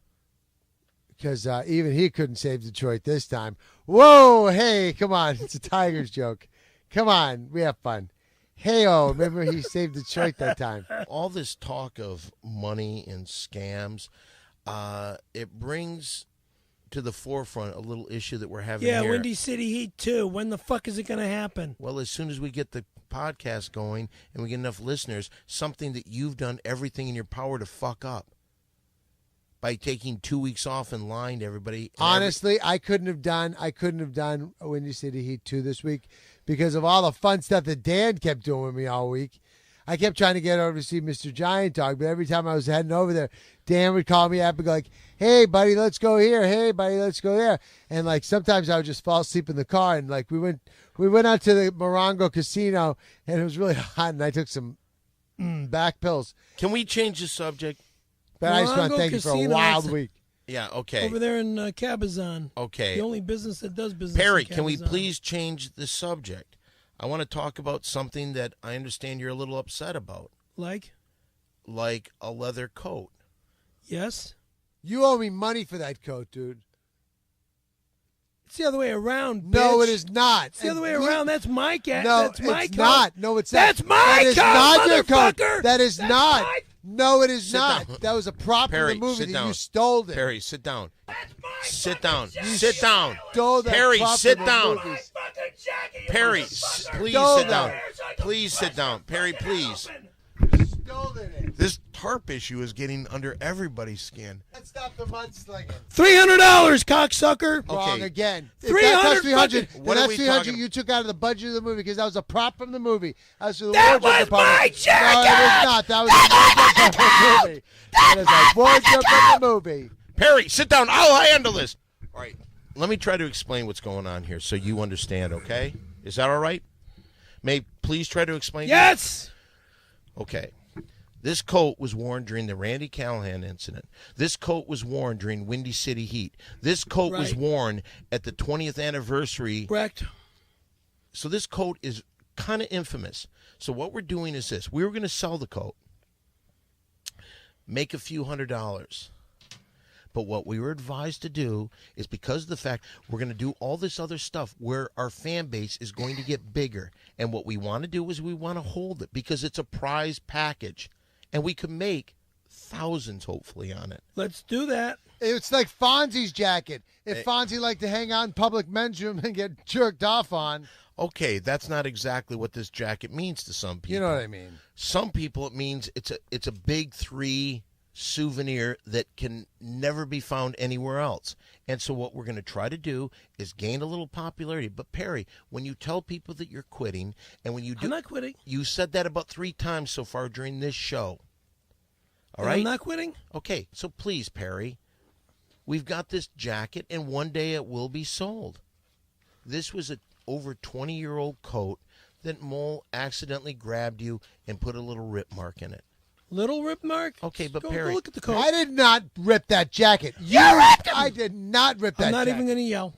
because even he couldn't save Detroit this time. Whoa, hey, come on. It's a Tigers joke. Come on. We have fun. Hey-oh, remember he saved Detroit that time. All this talk of money and scams, it brings to the forefront a little issue that we're having yeah, here. Windy City Heat too. When the fuck is it going to happen? Well, as soon as we get the podcast going and we get enough listeners, something that you've done everything in your power to fuck up by taking 2 weeks off and lying to everybody. Honestly, I couldn't have done Windy City Heat 2 this week because of all the fun stuff that Dan kept doing with me all week. I kept trying to get over to see Mr. Giant Dog, but every time I was heading over there, Dan would call me up and go like, hey, buddy, let's go here. Hey, buddy, let's go there. And, like, sometimes I would just fall asleep in the car. And, like, we went out to the Morongo Casino, and it was really hot, and I took some back pills. Can we change the subject? But I just want to thank you for a wild week. Yeah, okay. Over there in Cabazon. Okay. The only business that does business Perry, in can we Cabazon. please change the subject? I want to talk about something that I understand you're a little upset about. Like a leather coat. Yes? You owe me money for that coat, dude. It's the other way around, bitch. No, it is not. It's the other way around. That's my cat. No, That's my it's coat. not. No, it's That's not. my That is coat, not your coat. motherfucker. That is That's not. my- No, it is Sit not. down. That was a prop Perry, in the movie sit that down. you stole it. Perry, sit down. That's my Sit fucking down. jacket. Sit down. Stole that Perry, prop sit from the down. movies. My fucking jacket, you Perry, motherfucker. please Stole sit down. that. Please sit down. Perry, please. Stole it. This Tarp issue is getting under everybody's skin. Let's stop the mudslinging. $300, cocksucker. Wrong Okay. again. If 300 that cost 300, fucking- then What are that's we 300 talking- you took out of the budget of the movie because that was a prop from the movie. That was, That was my jacket! No, it is not. That was a wardrobe from the movie. That is a wardrobe from the movie. Perry, sit down. I'll handle this. All right. Let me try to explain what's going on here so you understand, okay? Is that all right? May please try to explain? Yes. Okay. This coat was worn during the Randy Callahan incident. This coat was worn during Windy City Heat. This coat was Right. worn at the 20th anniversary. Correct. So this coat is kind of infamous. So what we're doing is this. We were going to sell the coat, make a few $100s. But what we were advised to do is because of the fact we're going to do all this other stuff where our fan base is going to get bigger. And what we want to do is we want to hold it because it's a prize package. And we could make thousands, hopefully, on it. Let's do that. It's like Fonzie's jacket. If Fonzie liked to hang out in public men's room and get jerked off on. Okay, that's not exactly what this jacket means to some people. You know what I mean? Some people, it means it's a big 3 souvenir that can never be found anywhere else. And so what we're going to try to do is gain a little popularity. But Perry, when you tell people that you're quitting, and when you do, I'm not quitting. you said that about 3 times so far during this show. All right? I'm not quitting. Okay, so please, Perry, we've got this jacket, and one day it will be sold. This was a over 20-year-old coat that Mole accidentally grabbed you and put a little rip mark in it. Little rip mark. Okay, but go Perry, look at the coat. I did not rip that jacket. You ripped him! I did not rip that I'm not jacket. even going to yell.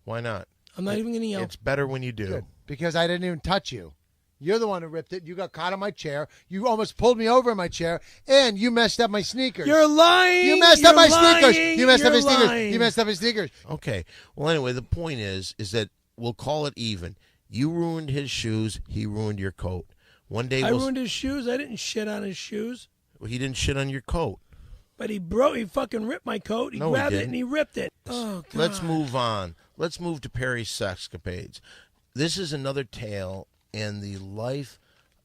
why not? I'm not even going to yell. It's better when you do. Good, because I didn't even touch you. You're the one who ripped it. You got caught on my chair. You almost pulled me over in my chair, and you messed up my sneakers. You're lying. You messed up my You're sneakers. lying. You messed up my You're sneakers. lying. You messed up my sneakers. Okay. Well, anyway, the point is that we'll call it even. You ruined his shoes. He ruined your coat. One day I we'll. ruined his shoes. I didn't shit on his shoes. Well, he didn't shit on your coat. But he fucking ripped my coat. He No, he grabbed it didn't. and he ripped it. Oh, God. Let's move on. Let's move to Perry's sexcapades. This is another tale in the life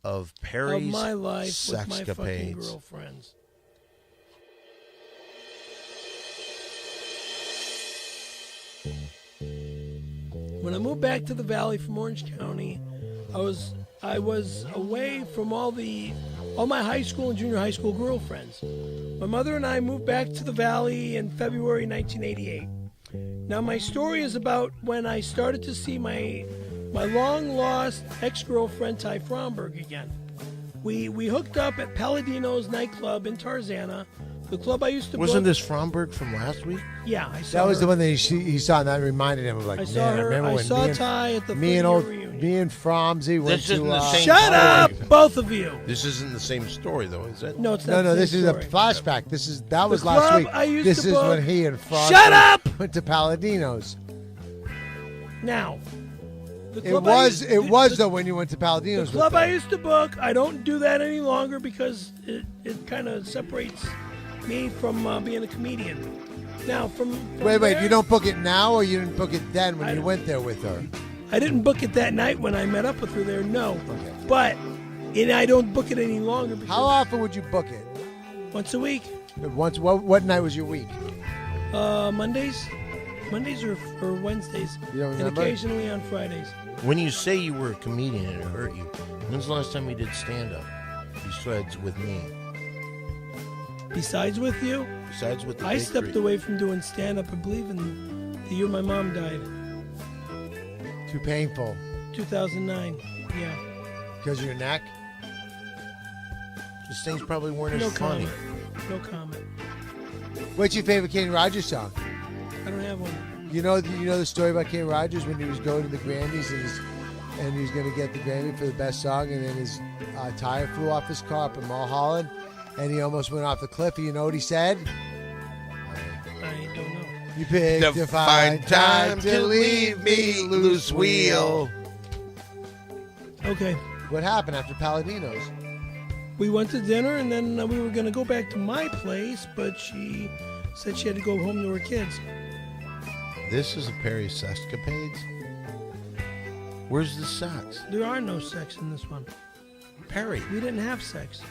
of Perry's of my life with my fucking sexcapades. girlfriends. When I moved back to the Valley from Orange County, I was away from all my high school and junior high school girlfriends. My mother and I moved back to the Valley in February 1988. Now my story is about when I started to see my long lost ex-girlfriend Ty Fromberg again. We hooked up at Palladino's nightclub in Tarzana, the club I used to Wasn't book. this Fromberg from last week? Yeah, I saw That was her. the one that he saw, and that reminded him of like, I saw man, I her. remember I when saw me and, Ty at the me and 30-year old reunion. me and Fromsy went This isn't to. the same Shut story. up, both of you. This isn't the same story, though, is it? No, it's not. No, the this same is a story. flashback. That was The last club week. I used This to is book- when he and Fromsy Shut up! went to Palladino's. Now, the It club was I used, though the when you went to Palladino's. The club with I them. used to book, I don't do that any longer because it kind of separates me from being a comedian. Now, from Wait, there, you don't book it now, or you didn't book it then when I- you went there with her? I didn't book it that night when I met up with her there. No, Okay. but I don't book it any longer. Because How often would you book it? Once a week. What night was your week? Mondays or Wednesdays, You don't and remember? occasionally on Fridays. When you say you were a comedian and it hurt you, when's the last time you did stand-up? Besides with me. Besides with you, Besides with the I big stepped three. away from doing stand-up, I believe, in the year my mom died, Too painful. 2009. Yeah. Because of your neck? These things probably weren't No as funny. comment. No comment. What's your favorite Kenny Rogers song? I don't have one. You know the story about Kenny Rogers when he was going to the Grammys and he was going to get the Grammy for the best song, and then his tire flew off his car up in Mulholland, and he almost went off the cliff. And you know what he said? I don't know. You picked a fine time to leave me, loose wheel. Okay. What happened after Palladino's? We went to dinner, and then we were going to go back to my place, but she said she had to go home to her kids. This is a Perry Sexcapades? Where's the sex? There are no sex in this one. Perry, We didn't have sex.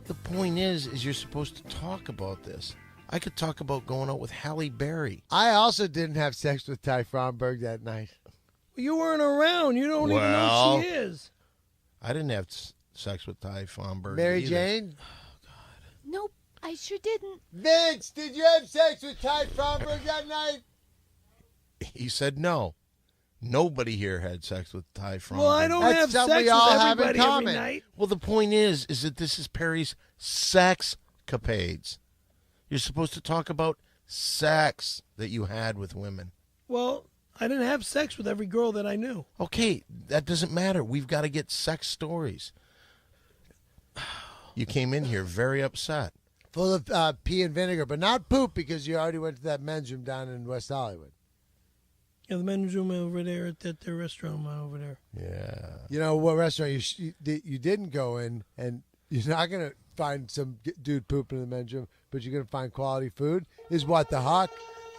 the point is you're supposed to talk about this. I could talk about going out with Halle Berry. I also didn't have sex with Ty Fromberg that night. You weren't around. You don't even know who she is. I didn't have sex with Ty Fromberg. Mary either. Jane? Nope, I sure didn't. Vince, did you have sex with Ty Fromberg that night? He said no. Nobody here had sex with Ty Fromberg. Well, I don't That's have something sex we all with have in everybody every common. night. Well, the point is that this is Perry's Sexcapades. You're supposed to talk about sex that you had with women. Well, I didn't have sex with every girl that I knew. Okay, that doesn't matter. We've got to get sex stories. You came in here very upset. Full of pee and vinegar, but not poop because you already went to that men's room down in West Hollywood. Yeah, the men's room over there at the restaurant over there. Yeah. You know what restaurant you didn't go in, and you're not going to find some dude pooping in the men's room, but you're going to find quality food, is What the Huck.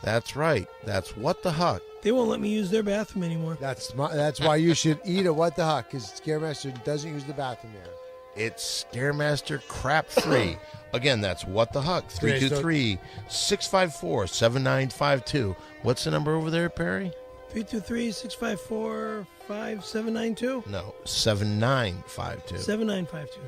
That's right. That's What the Huck. They won't let me use their bathroom anymore. That's why you should eat at What the Huck, because Scaremaster doesn't use the bathroom there. It's Scaremaster crap free. Again, that's What the Huck. 323-654-7952. What's the number over there, Perry? 323-654-5792? No, 7952. 7952.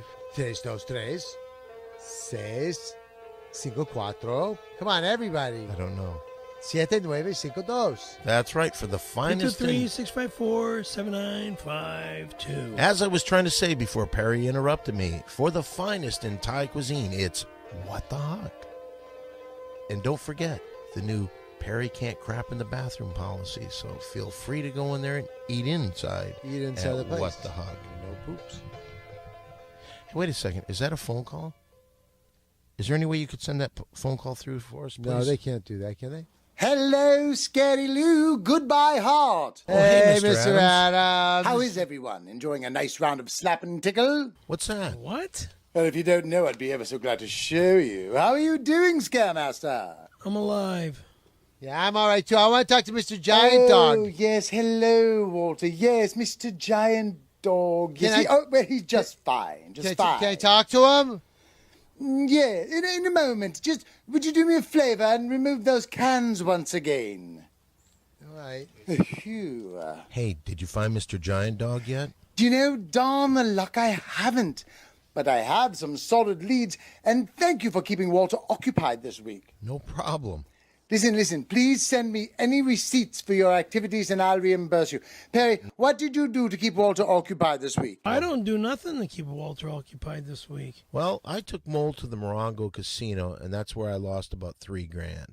323-654. Come on, everybody. I don't know. 7952. That's right, for the finest thing. 323-654-7952. As I was trying to say before Perry interrupted me, for the finest in Thai cuisine, it's What the Huck. And don't forget the new Perry can't crap in the bathroom policy, so feel free to go in there and eat inside. Eat inside at the place. What the Huck. No poops. Hey, wait a second. Is that a phone call? Is there any way you could send that phone call through for us, please? No, they can't do that, can they? Hello, Scary Lou. Goodbye, heart. Oh, hey, Mr. Mr. Adams. How is everyone? Enjoying a nice round of slap and tickle? What's that? What? Well, if you don't know, I'd be ever so glad to show you. How are you doing, Scaremaster? I'm alive. Yeah, I'm all right, too. I want to talk to Mr. Giant Oh, Dog. yes. Hello, Walter. Yes, Mr. Giant Dog. Yes, Can I- oh, well, he's just fine. Just fine. Can I talk to him? Yeah, in a moment. Just, would you do me a favor and remove those cans once again? All right. Phew. Hey, did you find Mr. Giant Dog yet? Do you know, darn the luck I haven't. But I have some solid leads, and thank you for keeping Walter occupied this week. No problem. Listen, please send me any receipts for your activities and I'll reimburse you. Perry, what did you do to keep Walter occupied this week? I don't do nothing to keep Walter occupied this week. Well, I took Mole to the Morongo Casino, and that's where I lost about $3,000.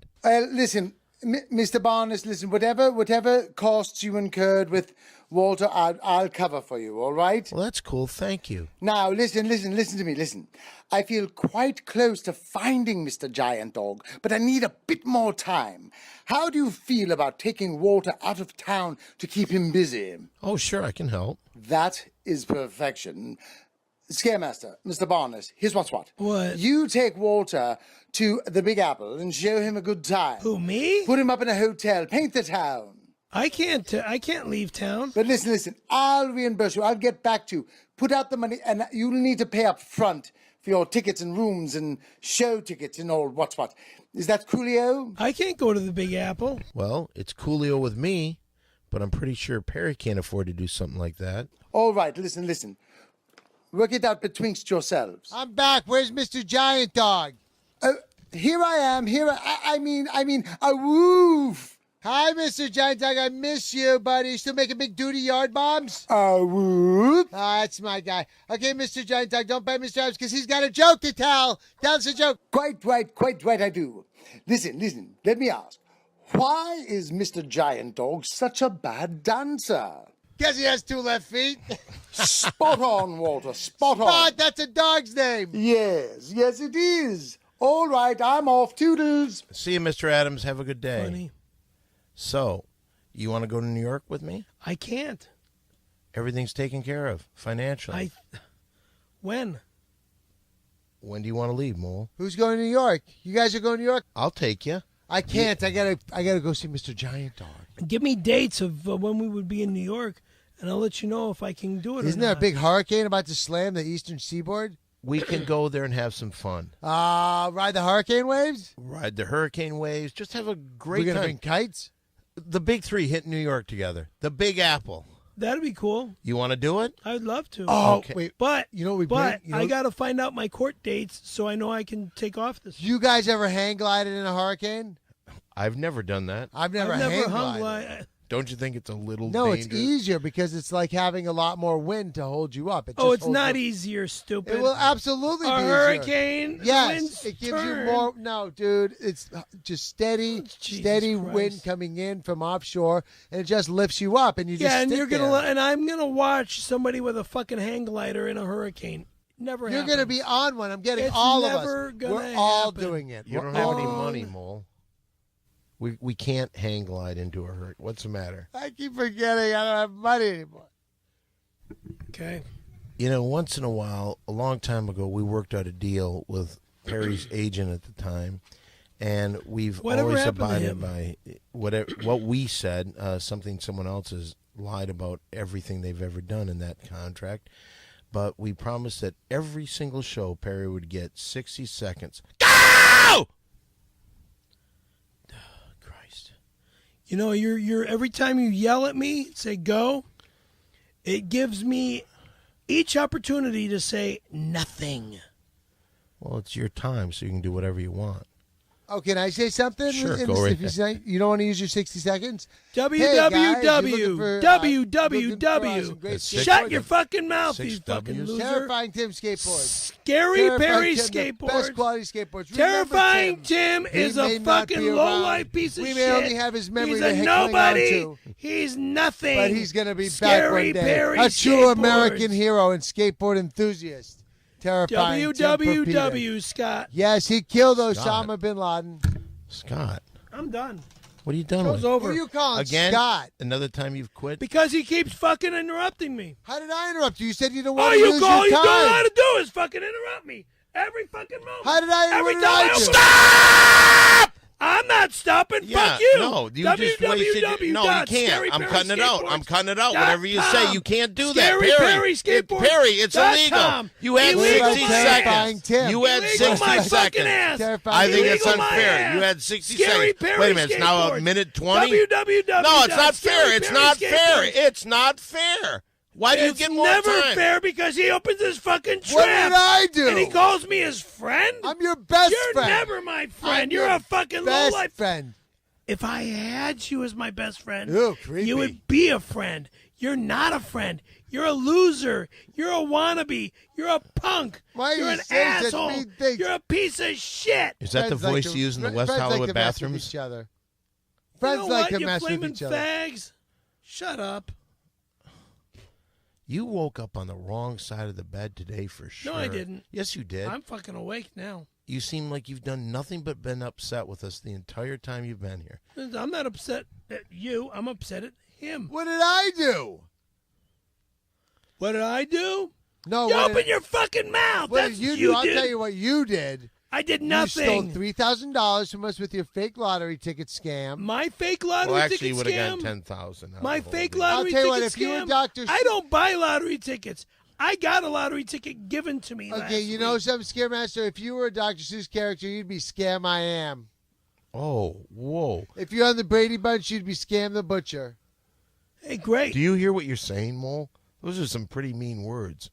Listen, Mr. Barnes, listen, whatever costs you incurred with Walter, I'll cover for you, all right? Well, that's cool. Thank you. Now, listen to me, listen. I feel quite close to finding Mr. Giant Dog, but I need a bit more time. How do you feel about taking Walter out of town to keep him busy? Oh, sure, I can help. That is perfection. Scaremaster, Mr. Barnes, here's what's what. What? You take Walter to the Big Apple and show him a good time. Who, me? Put him up in a hotel, paint the town. I can't leave town. But listen, I'll reimburse you. I'll get back to you. Put out the money, and you'll need to pay up front for your tickets and rooms and show tickets and all what's what. Is that coolio? I can't go to the Big Apple. Well, it's coolio with me, but I'm pretty sure Perry can't afford to do something like that. All right, listen. Work it out betwixt yourselves. I'm back. Where's Mr. Giant Dog? Here I am. I mean, a woof. Hi, Mr. Giant Dog. I miss you, buddy. You still making big duty yard bombs? A whoop. That's my guy. Okay, Mr. Giant Dog, don't bite Mr. Adams because he's got a joke to tell. Tell us a joke. Quite right, I do. Listen, let me ask. Why is Mr. Giant Dog such a bad dancer? Guess he has 2 left feet. Spot on, Walter, spot on. Spot, that's a dog's name. Yes, it is. All right, I'm off. Toodles. See you, Mr. Adams. Have a good day. Funny. So, you want to go to New York with me? I can't. Everything's taken care of financially. When? When do you want to leave, Mole? Who's going to New York? You guys are going to New York? I'll take you. I can't. I gotta go see Mr. Giant Dog. Give me dates of when we would be in New York, and I'll let you know if I can do it. Isn't or there a not. big hurricane about to slam the eastern seaboard? We can go there and have some fun. Ride the hurricane waves? Ride the hurricane waves. Just have a great We're gonna time. bring kites? The big 3 hit New York together. The Big Apple. That'd be cool. You want to do it? I'd love to. Oh, Okay. wait. But You know what we but bring? You know, I got to find out my court dates so I know I can take off this. you guys ever hang glided in a hurricane? I've never done that. I've never I've never hang hung glided. glide. Don't you think it's a little No, dangerous? it's easier because it's like having a lot more wind to hold you up. It Oh, just it's holds not you- easier, stupid. It will absolutely A be easier. hurricane. the Yes, winds it gives turn. you more. No, dude, it's just steady, Jesus steady Christ. wind coming in from offshore, and it just lifts you up, and you just Yeah, and stick you're gonna there. and I'm gonna watch somebody with a fucking hang glider in a hurricane. Never. You're happens. gonna be on one. I'm getting It's all of never us. gonna We're all happen. doing it. You We're don't have any all- money, Mole. We can't hang glide into a hurricane. What's the matter? I keep forgetting I don't have money anymore. Okay. You know, once in a while, a long time ago, we worked out a deal with Perry's agent at the time, and we've Whatever always happened to abided him? by what we said. Something someone else has lied about everything they've ever done in that contract. But we promised that every single show, Perry would get 60 seconds. Go! Christ. You know, you're every time you yell at me, say go, it gives me each opportunity to say nothing. Well, it's your time, so you can do whatever you want. Oh, can I say something? Sure, In go this- right if you say you don't want to use your 60 seconds. www. Shut your fucking mouth, you 6 fucking Ws. loser. Terrifying Tim skateboards. Scary Terrifying Perry Tim, the best skateboards. quality skateboards. Terrifying Remember Tim He is may a not fucking be around. low-life piece of We shit. may only have his memory He's to a hang on nobody. to. He's nothing. But he's going to be back Scary one day. Perry A true skateboards. American hero and skateboard enthusiast. Terrifying Tim Perpeta. www, Scott. Yes, he killed Scott. Osama bin Laden. Scott, I'm done. what are you done Show's with? Who over. are you calling Again? Scott? Another time you've quit? Because he keeps fucking interrupting me. How did I interrupt you? You said you don't All want to you lose go, your you time. don't know how to do is fucking interrupt me every fucking moment. How did I? Every what did time I I do? Stop! I'm not stopping. Yeah, Fuck you. no, you just wasted. No, you can't. I'm cutting it out. I'm cutting it out. Whatever you say, you can't do that. Scary Perry skateboards. Perry, it's dot illegal. com. You had Illegal 60 my Terrifying seconds. Tim. You had Illegal 60 my seconds. fucking ass. Terrifying. I think it's Illegal my unfair. ass. You had 60 Scary seconds. Perry Wait a minute. It's now a skateboards. minute 20. www. No, it's not fair. Scary It's Perry not fair. skateboards. It's not fair. Why do you It's get more never time? fair because he opens his fucking trap. What did I do? And he calls me his friend? I'm your best You're friend. never my friend. I'm You're your a fucking best lowlife. friend. If I had you as my best friend, Ew, creepy. you would be a friend. You're not a friend. You're a loser. You're a wannabe. You're a punk. Why You're you an say such asshole. mean things? You're a piece of shit. Is that the Friends like voice to- you use in the West friends Hollywood like to mess with bathrooms? each other. You Friends know like what, to you mess with flaming each other. fags? Shut up. You woke up on the wrong side of the bed today for sure. No, I didn't. Yes, you did. I'm fucking awake now. You seem like you've done nothing but been upset with us the entire time you've been here. I'm not upset at you. I'm upset at him. What did I do? What did I do? No, You what open did, your fucking mouth. what That's did you what do? I'll did. tell you what you did. I did You nothing. stole $3,000 from us with your fake lottery ticket scam. My fake lottery Well, actually, ticket you would have scam. gotten 10,000. My fake I'll lottery tell you what, ticket if you were scam. Dr. I don't buy lottery tickets. I got a lottery ticket given to me. Okay, you know something, Scaremaster? If you were a Dr. Seuss character, you'd be Scam I Am. Oh, whoa. If you're on the Brady Bunch, you'd be Scam the Butcher. Hey, great. Do you hear what you're saying, Mole? Those are some pretty mean words.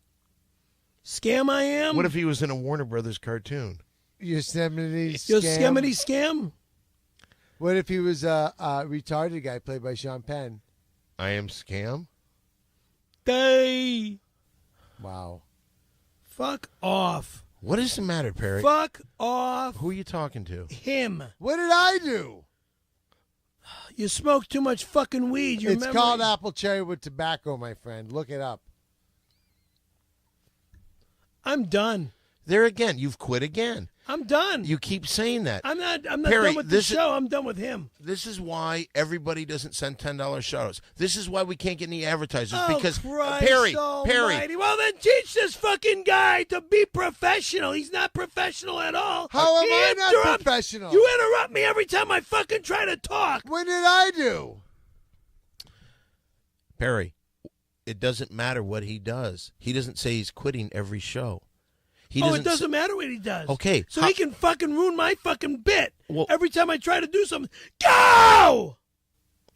Scam I Am? What if he was in a Warner Brothers cartoon? Yosemite Scam. Yosemite Scam? What if he was a retarded guy played by Sean Penn? I Am Scam? They. Wow. Fuck off. What is the matter, Perry? Fuck off. Who are you talking to? Him. What did I do? You smoke too much fucking weed. Your It's memory... called apple cherry with tobacco, my friend. Look it up. I'm done. There again. You've quit again. I'm done. You keep saying that. I'm not Perry, done with the show. I'm done with him. This is why everybody doesn't send $10 shoutouts. This is why we can't get any advertisers. Oh, because Christ Perry. almighty. Well, then teach this fucking guy to be professional. He's not professional at all. How am He I not interrupts- professional? You interrupt me every time I fucking try to talk. When did I do? Perry, it doesn't matter what he does. He doesn't say he's quitting every show. He It doesn't matter what he does. Okay, So how- he can fucking ruin my fucking bit Well- every time I try to do something. Go!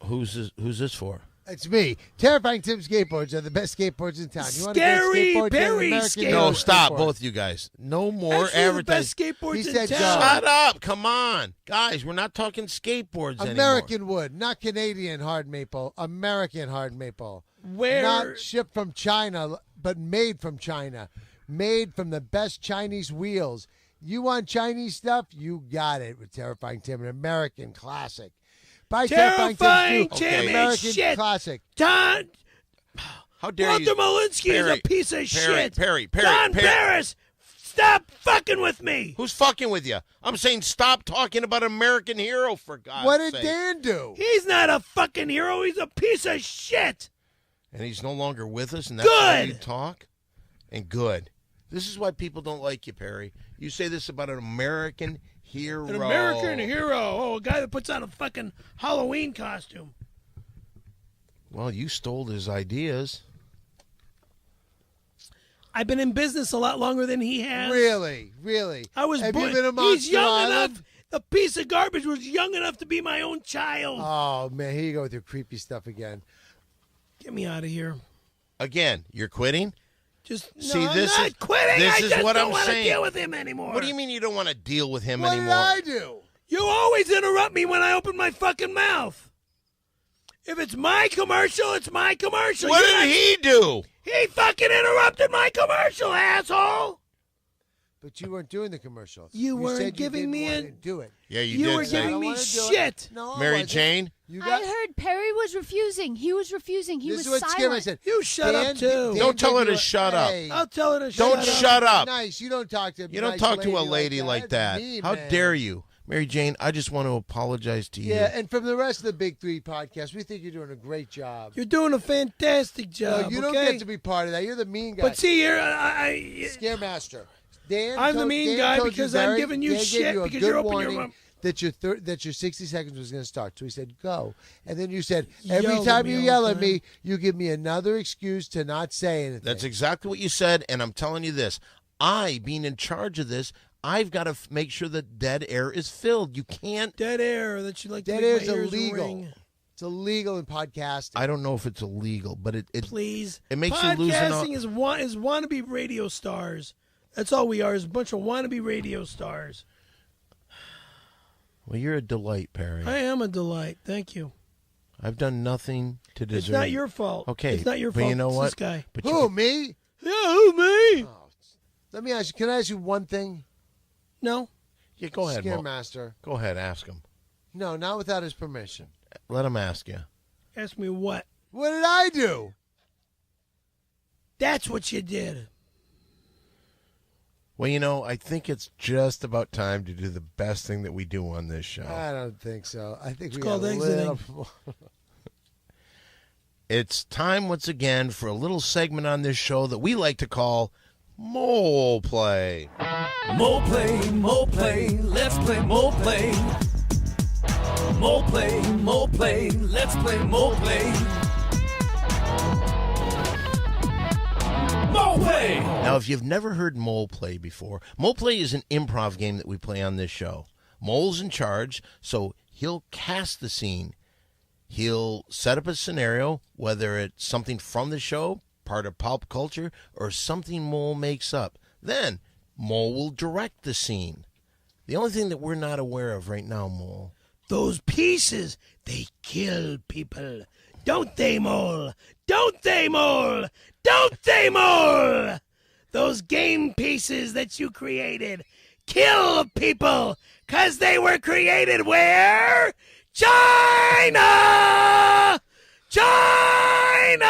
Who's this for? It's me. Terrifying Tim skateboards are the best skateboards in town. You want Scary a good skateboard? Get an Perry American skateboard. No, Hero stop, skateboard. both you guys. No more Actually, the best advertising. skateboards He in said town. go. Shut up! Come on, guys. We're not talking skateboards anymore. American wood, not Canadian hard maple. American hard maple. Where? Not shipped from China, but made from China. Made from the best Chinese wheels. You want Chinese stuff? You got it with Terrifying Tim, an American classic. Buy Terrifying Tim's Tim new is American shit. classic. Don How dare Walter you? Malinsky is a Perry, piece of Perry, shit. Perry, Don Perry. Paris, stop fucking with me. Who's fucking with you? I'm saying stop talking about American Hero for God's What did sake. Dan do? He's not a fucking hero. He's a piece of shit. And he's no longer with us, and that's why Good. you talk? And good. This is why people don't like you, Perry. You say this about an American hero. An American hero. Oh, a guy that puts on a fucking Halloween costume. Well, you stole his ideas. I've been in business a lot longer than he has. Really? Really? I was Have born. you been a He's Monster young Island? enough. The piece of garbage was young enough to be my own child. Oh, man, here you go with your creepy stuff again. Get me out of here. Again, you're quitting? Just See, no, I'm this not is- quitting. this I is just what don't I'm want to saying. deal with him anymore. What do you mean you don't want to deal with him What anymore? did I do? You always interrupt me when I open my fucking mouth. If it's my commercial, it's my commercial. What You're did not- he do? He fucking interrupted my commercial, asshole. But you weren't doing the commercial. You weren't said giving you me didn't a- want to do it. Yeah, you, You did were say. I giving don't me wanna do it. shit. No, I Mary wasn't. Jane? You I got, heard Perry was refusing. He was refusing. He this was is what Skip silent. said. You shut up, too. Don't tell her gave to you shut up. Hey, I'll tell her to Don't shut up. shut up. Nice. You don't talk to You don't nice talk to a lady lady like that. That's mean, How man. dare you? Mary Jane, I just want to apologize to you. Yeah, and from the rest of the Big Three podcast, we think you're doing a great job. You're doing a fantastic No, job. you don't okay? get to be part of that. You're the mean guy. But see here, Scaremaster. Dan I'm the told- mean Dan guy told because you I'm very- giving you Dan gave shit you a because good you're opening your warning mouth. that your 60 seconds was going to start. So he said, go. And then you said, Yell every at time me you all yell the at me, time. you give me another excuse to not say anything. That's exactly what you said, and I'm telling you this. I, being in charge of this, I've got to make sure that dead air is filled. You can't. Dead air that you like to Dead make air's my ears illegal. ring. It's illegal in podcasting. I don't know if it's illegal, but it Please. It makes you lose an Podcasting is wannabe radio stars. That's all we are, is a bunch of wannabe radio stars. Well, you're a delight, Perry. I am a delight. Thank you. I've done nothing to deserve. It's not your fault. Okay, It's not your but fault. you know It's what? this guy. But Who, me? Yeah, who, me? Let me ask you, can I ask you one thing? No. Yeah, go ahead, Mo. Scaremaster. Go ahead, ask him. No, not without his permission. Let him ask you. Ask me what? What did I do? That's what you did. Well, you know, I think it's just about time to do the best thing that we do on this show. I don't think so. I think It's we called got a exiting. little more. It's time once again for a little segment on this show that we like to call Mole Play. Mole play, let's play mole play. Mole play, let's play mole play. Mole play! Now, if you've never heard Mole Play before, Mole Play is an improv game that we play on this show. Mole's in charge, so he'll cast the scene. He'll set up a scenario, whether it's something from the show, part of pop culture, or something Mole makes up. Then, Mole will direct the scene. The only thing that we're not aware of right now, Mole. Those pieces, they kill people. Don't they, Mole? Don't they, Mole? Don't they, Mole? Those game pieces that you created kill people because they were created where? China! China!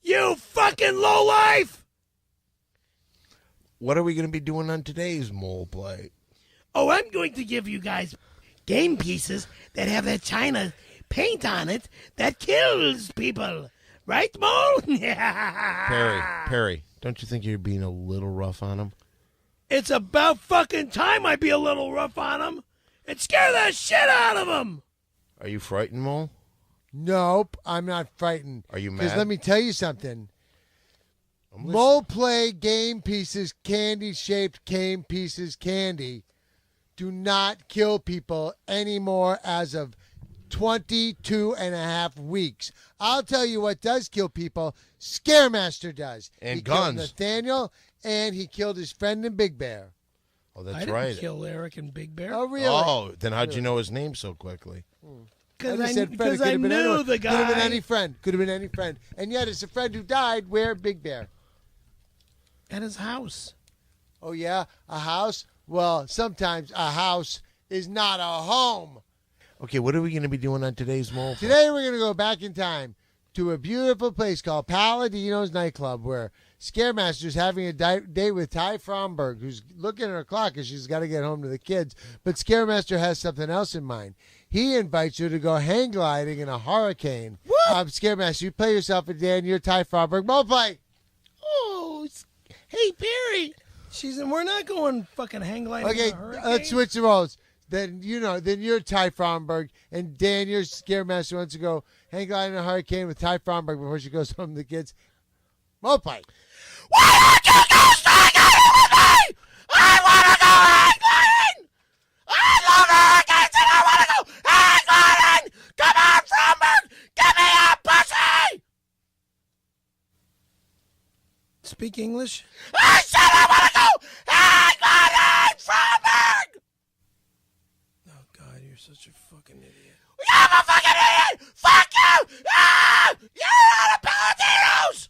You fucking lowlife! What are we going to be doing on today's Mole Play? Oh, I'm going to give you guys game pieces that have that China paint on it that kills people. Right, Mole? Perry, don't you think you're being a little rough on him? It's about fucking time I be a little rough on him and scare the shit out of him. Are you frightened, Mole? Nope, I'm not frightened. Are you mad? Because let me tell you something. Mole Play game pieces, candy-shaped game pieces, candy, do not kill people anymore as of 22 and a half weeks. I'll tell you what does kill people. Scaremaster does. And he guns. Killed Nathaniel, and he killed his friend in Big Bear. Oh, that's I didn't right. kill Eric and Big Bear. Oh, really? Oh, then how'd you know his name so quickly? Because just said friend. It I could have been knew anyone. the guy. Could have been any friend. Could have been any friend. And yet it's a friend who died where? Big Bear. At his house. Oh, yeah? A house? Well, sometimes a house is not a home. Okay, what are we going to be doing on today's Mole Play? Today we're going to go back in time to a beautiful place called Palladino's Nightclub where Scaremaster's having a date with Ty Fromberg, who's looking at her clock because she's got to get home to the kids. But Scaremaster has something else in mind. He invites you to go hang gliding in a hurricane. What? Scaremaster, you play yourself and Dan, you're Ty Fromberg. Mole Play. Oh, hey, Perry. We're not going fucking hang gliding Okay, in a hurricane. let's switch the roles. Then you're Ty Fromberg, and Dan, your Scaremaster wants to go hang gliding in a hurricane with Ty Fromberg before she goes home to the kids. Mole Play. Why don't you go skydiving with me? I want to go hang gliding. I love hurricanes and I want to go hang gliding. Come on, Fromberg. Give me a pussy. Speak English? I said I want to go hang gliding, Fromberg. Oh, God, you're such a fucking idiot. I'm a fucking idiot. Fuck you. Ah, you're out of Paladinos.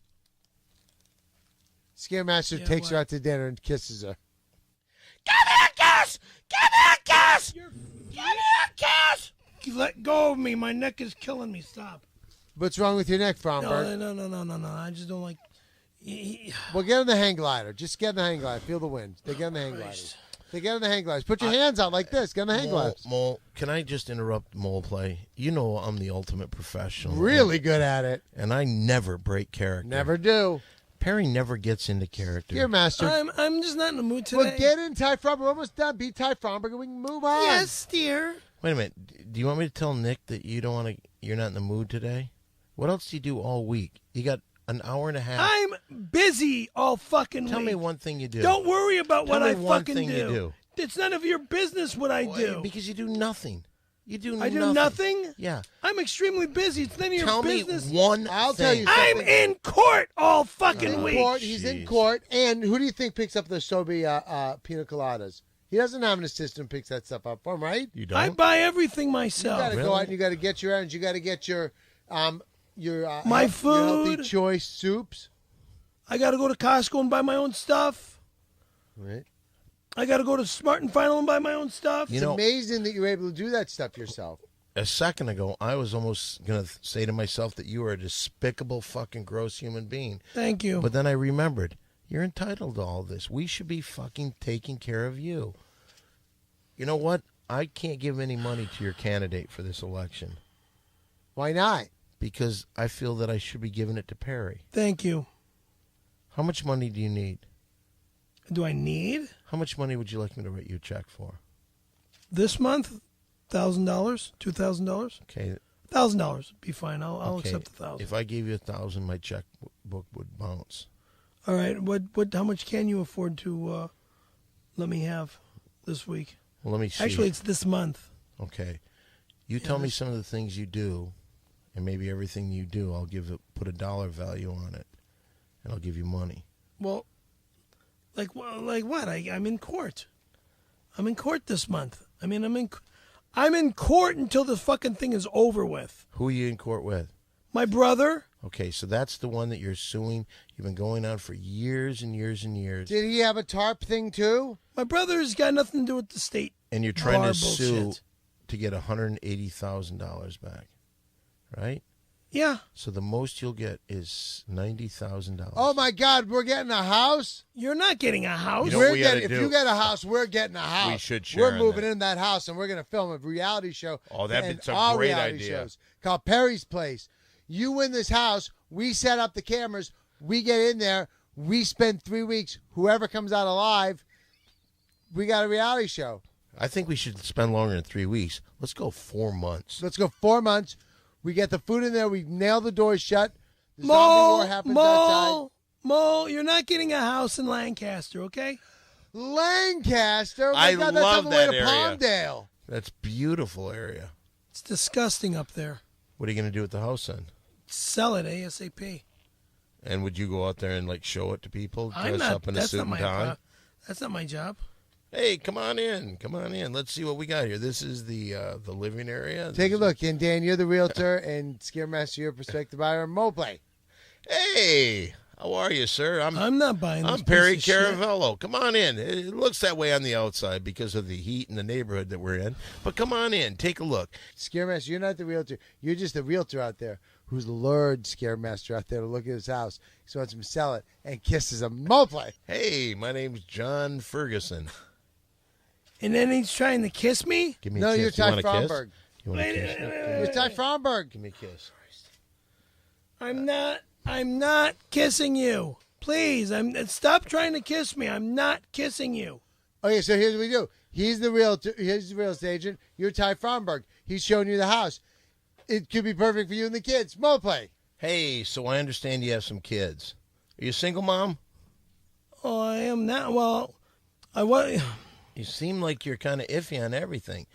Scaremaster takes her out to dinner and kisses her. Give me a kiss! Give me a kiss! Give me a kiss! Let go of me. My neck is killing me. Stop. What's wrong with your neck, Fromberg? No. I just don't like... Well, get on the hang glider. Just get on the hang glider. Feel the wind. They get on the hang gliders. They get on the hang gliders. Put your hands out like this. Get on the hang gliders. Mole, can I just interrupt Mole Play? You know I'm the ultimate professional. Really good at it. And I never break character. Never do. Perry never gets into character. Here, Master. I'm just not in the mood today. Well, get in Ty Fromberg. We're almost done. Beat Ty Fromberg and we can move on. Yes, dear. Wait a minute. Do you want me to tell Nick that you don't want to? You're not in the mood today? What else do you do all week? You got an hour and a half. I'm busy all fucking Tell week. me one thing you do. Don't worry about Tell what me I one fucking thing do. you do. It's none of your business what I do. Because you do nothing. You do I nothing. do nothing? Yeah. I'm extremely busy. It's none of your Tell business. me one I'll thing. tell you I'm something. in court all fucking week. He's in Jeez. court. And who do you think picks up the Sobe pina coladas? He doesn't have an assistant who picks that stuff up for him, right? You I don't? buy everything You myself. got to go Really? out and you got to get your errands. You got to get your My your healthy food. choice soups. I got to go to Costco and buy my own stuff. Right. I got to go to Smart and Final and buy my own stuff. You It's know, amazing that you're able to do that stuff yourself. a second ago, I was almost going to say to myself that you were a despicable, fucking gross human being. Thank you. But then I remembered, you're entitled to all this. We should be fucking taking care of you. You know what? I can't give any money to your candidate for this election Why not? because I feel that I should be giving it to Perry. Thank you. How much money do you need? Do I need How much money would you like me to write you a check for? this month? $1,000? $2,000? Okay. $1,000 be fine. I'll okay. accept 1,000. If I gave you 1,000, my checkbook would bounce. All right. What? How much can you afford to let me have this week? Well, let me see. Actually, it's this month. Okay. You tell me some of the things you do, and maybe everything you do, I'll put a dollar value on it, and I'll give you money. Well, like what? I'm in court. I'm in court this month. I mean, I'm in court until the fucking thing is over with. Who are you in court with? My brother. Okay, so that's the one that you're suing. You've been going on for years and years and years. Did he have a tarp thing too? My brother's got nothing to do with the state. And you're trying bar to sue bullshit. to get $180,000 back, right? Yeah. So the most you'll get is $90,000. Oh my God, we're getting a house. You're not getting a house. You know what We're we gotta getting. If do? you get a house, we're getting a house. We should share We're in moving that. in that house, and we're going to film a reality show. Oh, that'd be and some our great reality idea. shows called Perry's Place. You win this house. We set up the cameras. We get in there. We spend 3 weeks. Whoever comes out alive, we got a reality show. I think we should spend longer than 3 weeks. Let's go 4 months. Let's go 4 months. We get the food in there. We nail the doors shut. The zombie war happens outside. Mo, you're not getting a house in Lancaster, okay? Lancaster. Oh my I God, that's love on the way that to area. Palmdale. That's beautiful area. It's disgusting up there. What are you going to do with the house then? Sell it ASAP. And would you go out there and like show it to people, I'm dress not. up in a That's suit not and my. tie? That's not my job. Hey, come on in. Come on in. Let's see what we got here. This is the living area. Take a look. And Dan, you're the realtor, and Scaremaster, you're a prospective buyer. Mobley. Hey, how are you, sir? I'm not buying this I'm Perry piece of shit. Caravello. Come on in. It looks that way on the outside because of the heat in the neighborhood that we're in. But come on in. Take a look. Scaremaster, you're not the realtor. You're just the realtor out there who's lured Scaremaster out there to look at his house. He wants him to sell it and kisses him. Mobley. Hey, my name's John Ferguson. And then he's trying to kiss me? Give me No, a kiss. you're Ty you want a kiss? Fromberg. You want a kiss? You're Ty Fromberg. Give me a kiss. I'm not kissing you. Please, stop trying to kiss me. I'm not kissing you. Okay, so here's what we do. He's the realtor. He's the real estate agent. You're Ty Fromberg. He's showing you the house. It could be perfect for you and the kids. Mobley. Hey, so I understand you have some kids. Are you a single mom? Oh, I am not. Well, I was. You seem like you're kind of iffy on everything.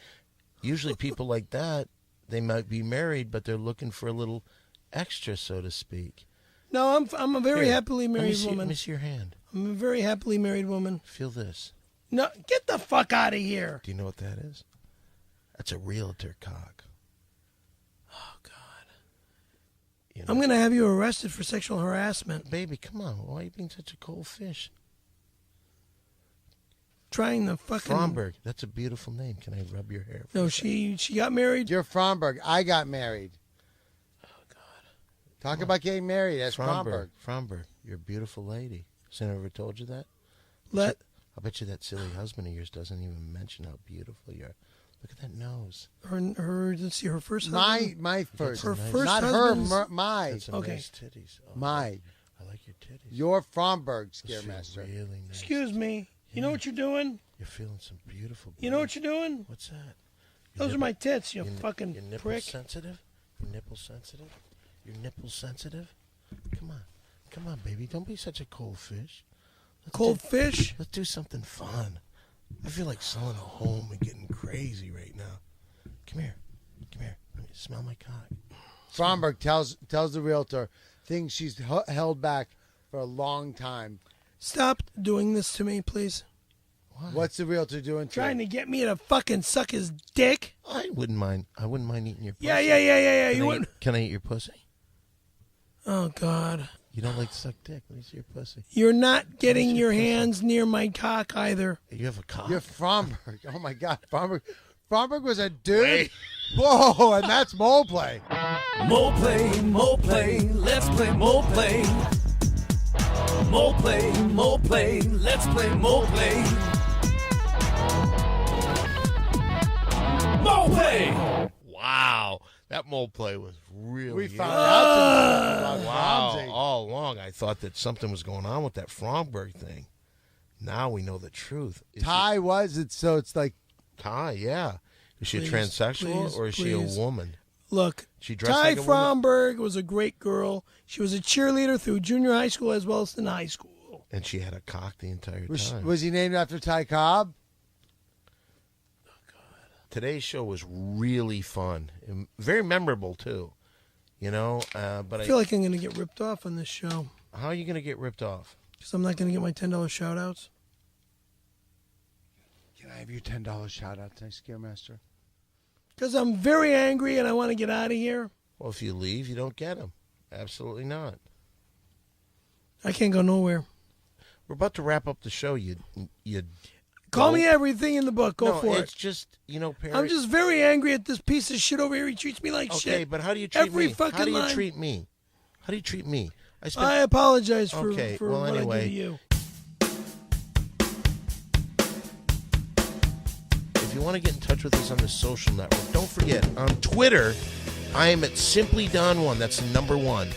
Usually people like that, they might be married, but they're looking for a little extra, so to speak. No, I'm a very Here, happily married Let woman. me see your hand. I'm a very happily married woman. Feel this. No, get the fuck out of here. Do you know what that is? That's a realtor cock. Oh God. You know, I'm gonna have you arrested for sexual harassment. Baby, come on. Why are you being such a cold fish? Trying to fucking. Fromberg. That's a beautiful name. Can I rub your hair? No, she got married. You're Fromberg. I got married. Oh God. Talk about getting married. That's Fromberg. Fromberg. You're a beautiful lady. Has anyone ever told you that? I bet you that silly husband of yours doesn't even mention how beautiful you are. Look at that nose. Let's see, her first husband. My first. Her first Not husband's- her. My. That's some Okay. nice titties. Oh, My. I like your titties. You're Fromberg, Those feel Scaremaster. really nice. Excuse me. You know what you're doing? You're feeling some beautiful. You know what you're doing? What's that? Your Those are nipple- my tits, you your fucking your nipple prick. sensitive? Your nipple sensitive? Your nipple sensitive? Come on. Come on, baby. Don't be such a cold fish. Cold fish? Let's do something fun. I feel like selling a home and getting crazy right now. Come here. Come here. Let me smell my cock. Fromberg tells the realtor things she's held back for a long time. Stop doing this to me, please. Why? What's the realtor doing? Trying to get me to fucking suck his dick? I wouldn't mind. I wouldn't mind eating your pussy. Yeah. Can You I wouldn't. Can I eat your pussy? Oh God. You don't like to suck dick. Let me see your pussy. You're not getting your hands near my cock either. You have a cock. You're Fromberg. Oh my God, Fromberg. Fromberg was a dude. Wait. Whoa, and that's mole play. More play, let's play more play. More play, let's play more play. More play! Wow. That mole play was really We good. found out some about Wow. Fromsy. All along, I thought that something was going on with that Fromberg thing. Now we know the truth. Is Ty was it? So it's like Ty, yeah. Is she Please, a transsexual please, or is she please. a woman? Look, She dressed Ty like a woman? Fromberg was a great girl. She was a cheerleader through junior high school as well as in high school. show. And she had a cock the entire Was, time. was he named after Ty Cobb? Today's show was really fun. And very memorable, too. You know, but I feel like I'm going to get ripped off on this show. How are you going to get ripped off? Because I'm not going to get my $10 shout-outs. Can I have your $10 shout out tonight, Scaremaster? Because I'm very angry and I want to get out of here. Well, if you leave, you don't get them. Absolutely not. I can't go nowhere. We're about to wrap up the show. You Call me everything in the book. Go for it's it. just, you know, Perry. I'm just very angry at this piece of shit over here. He treats me like shit. Okay, but how do you treat Every me? fucking How do you line. treat me? How do you treat me? I apologize for, Okay, for well, what I anyway. did to you. If you want to get in touch with us on the social network, don't forget, on Twitter, I am at SimplyDon1. That's the number 1.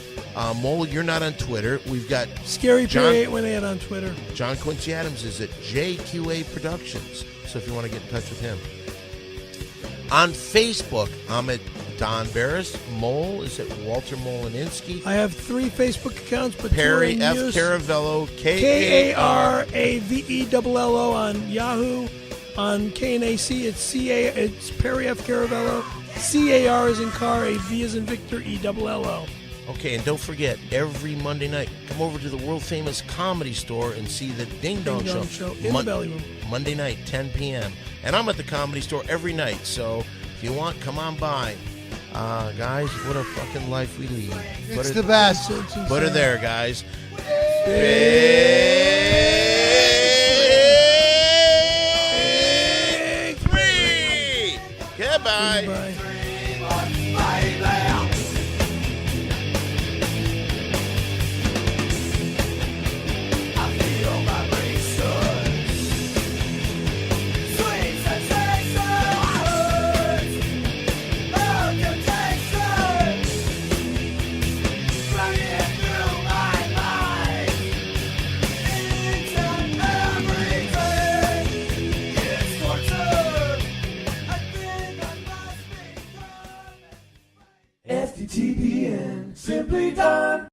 Mole, you're not on Twitter. We've got Scary John- Perry 818 on Twitter. John Quincy Adams is at JQA Productions. So if you want to get in touch with him. On Facebook, I'm at Don Barris. Mole is at Walter Molininski. I have 3 Facebook accounts, but Perry 2 F. are in use. Caravello, Karavelllo on Yahoo. On KNAC, it's Perry F. Caravello. CAR is in car, A V is in Victor, ELLO. Okay, and don't forget, every Monday night, come over to the world-famous Comedy Store and see the Ding Dong Show. In the belly room. Monday night, 10 p.m. And I'm at the Comedy Store every night, so if you want, come on by. Guys, what a fucking life we lead. It's the best. Put her there, guys. Big 3! Goodbye. Goodbye.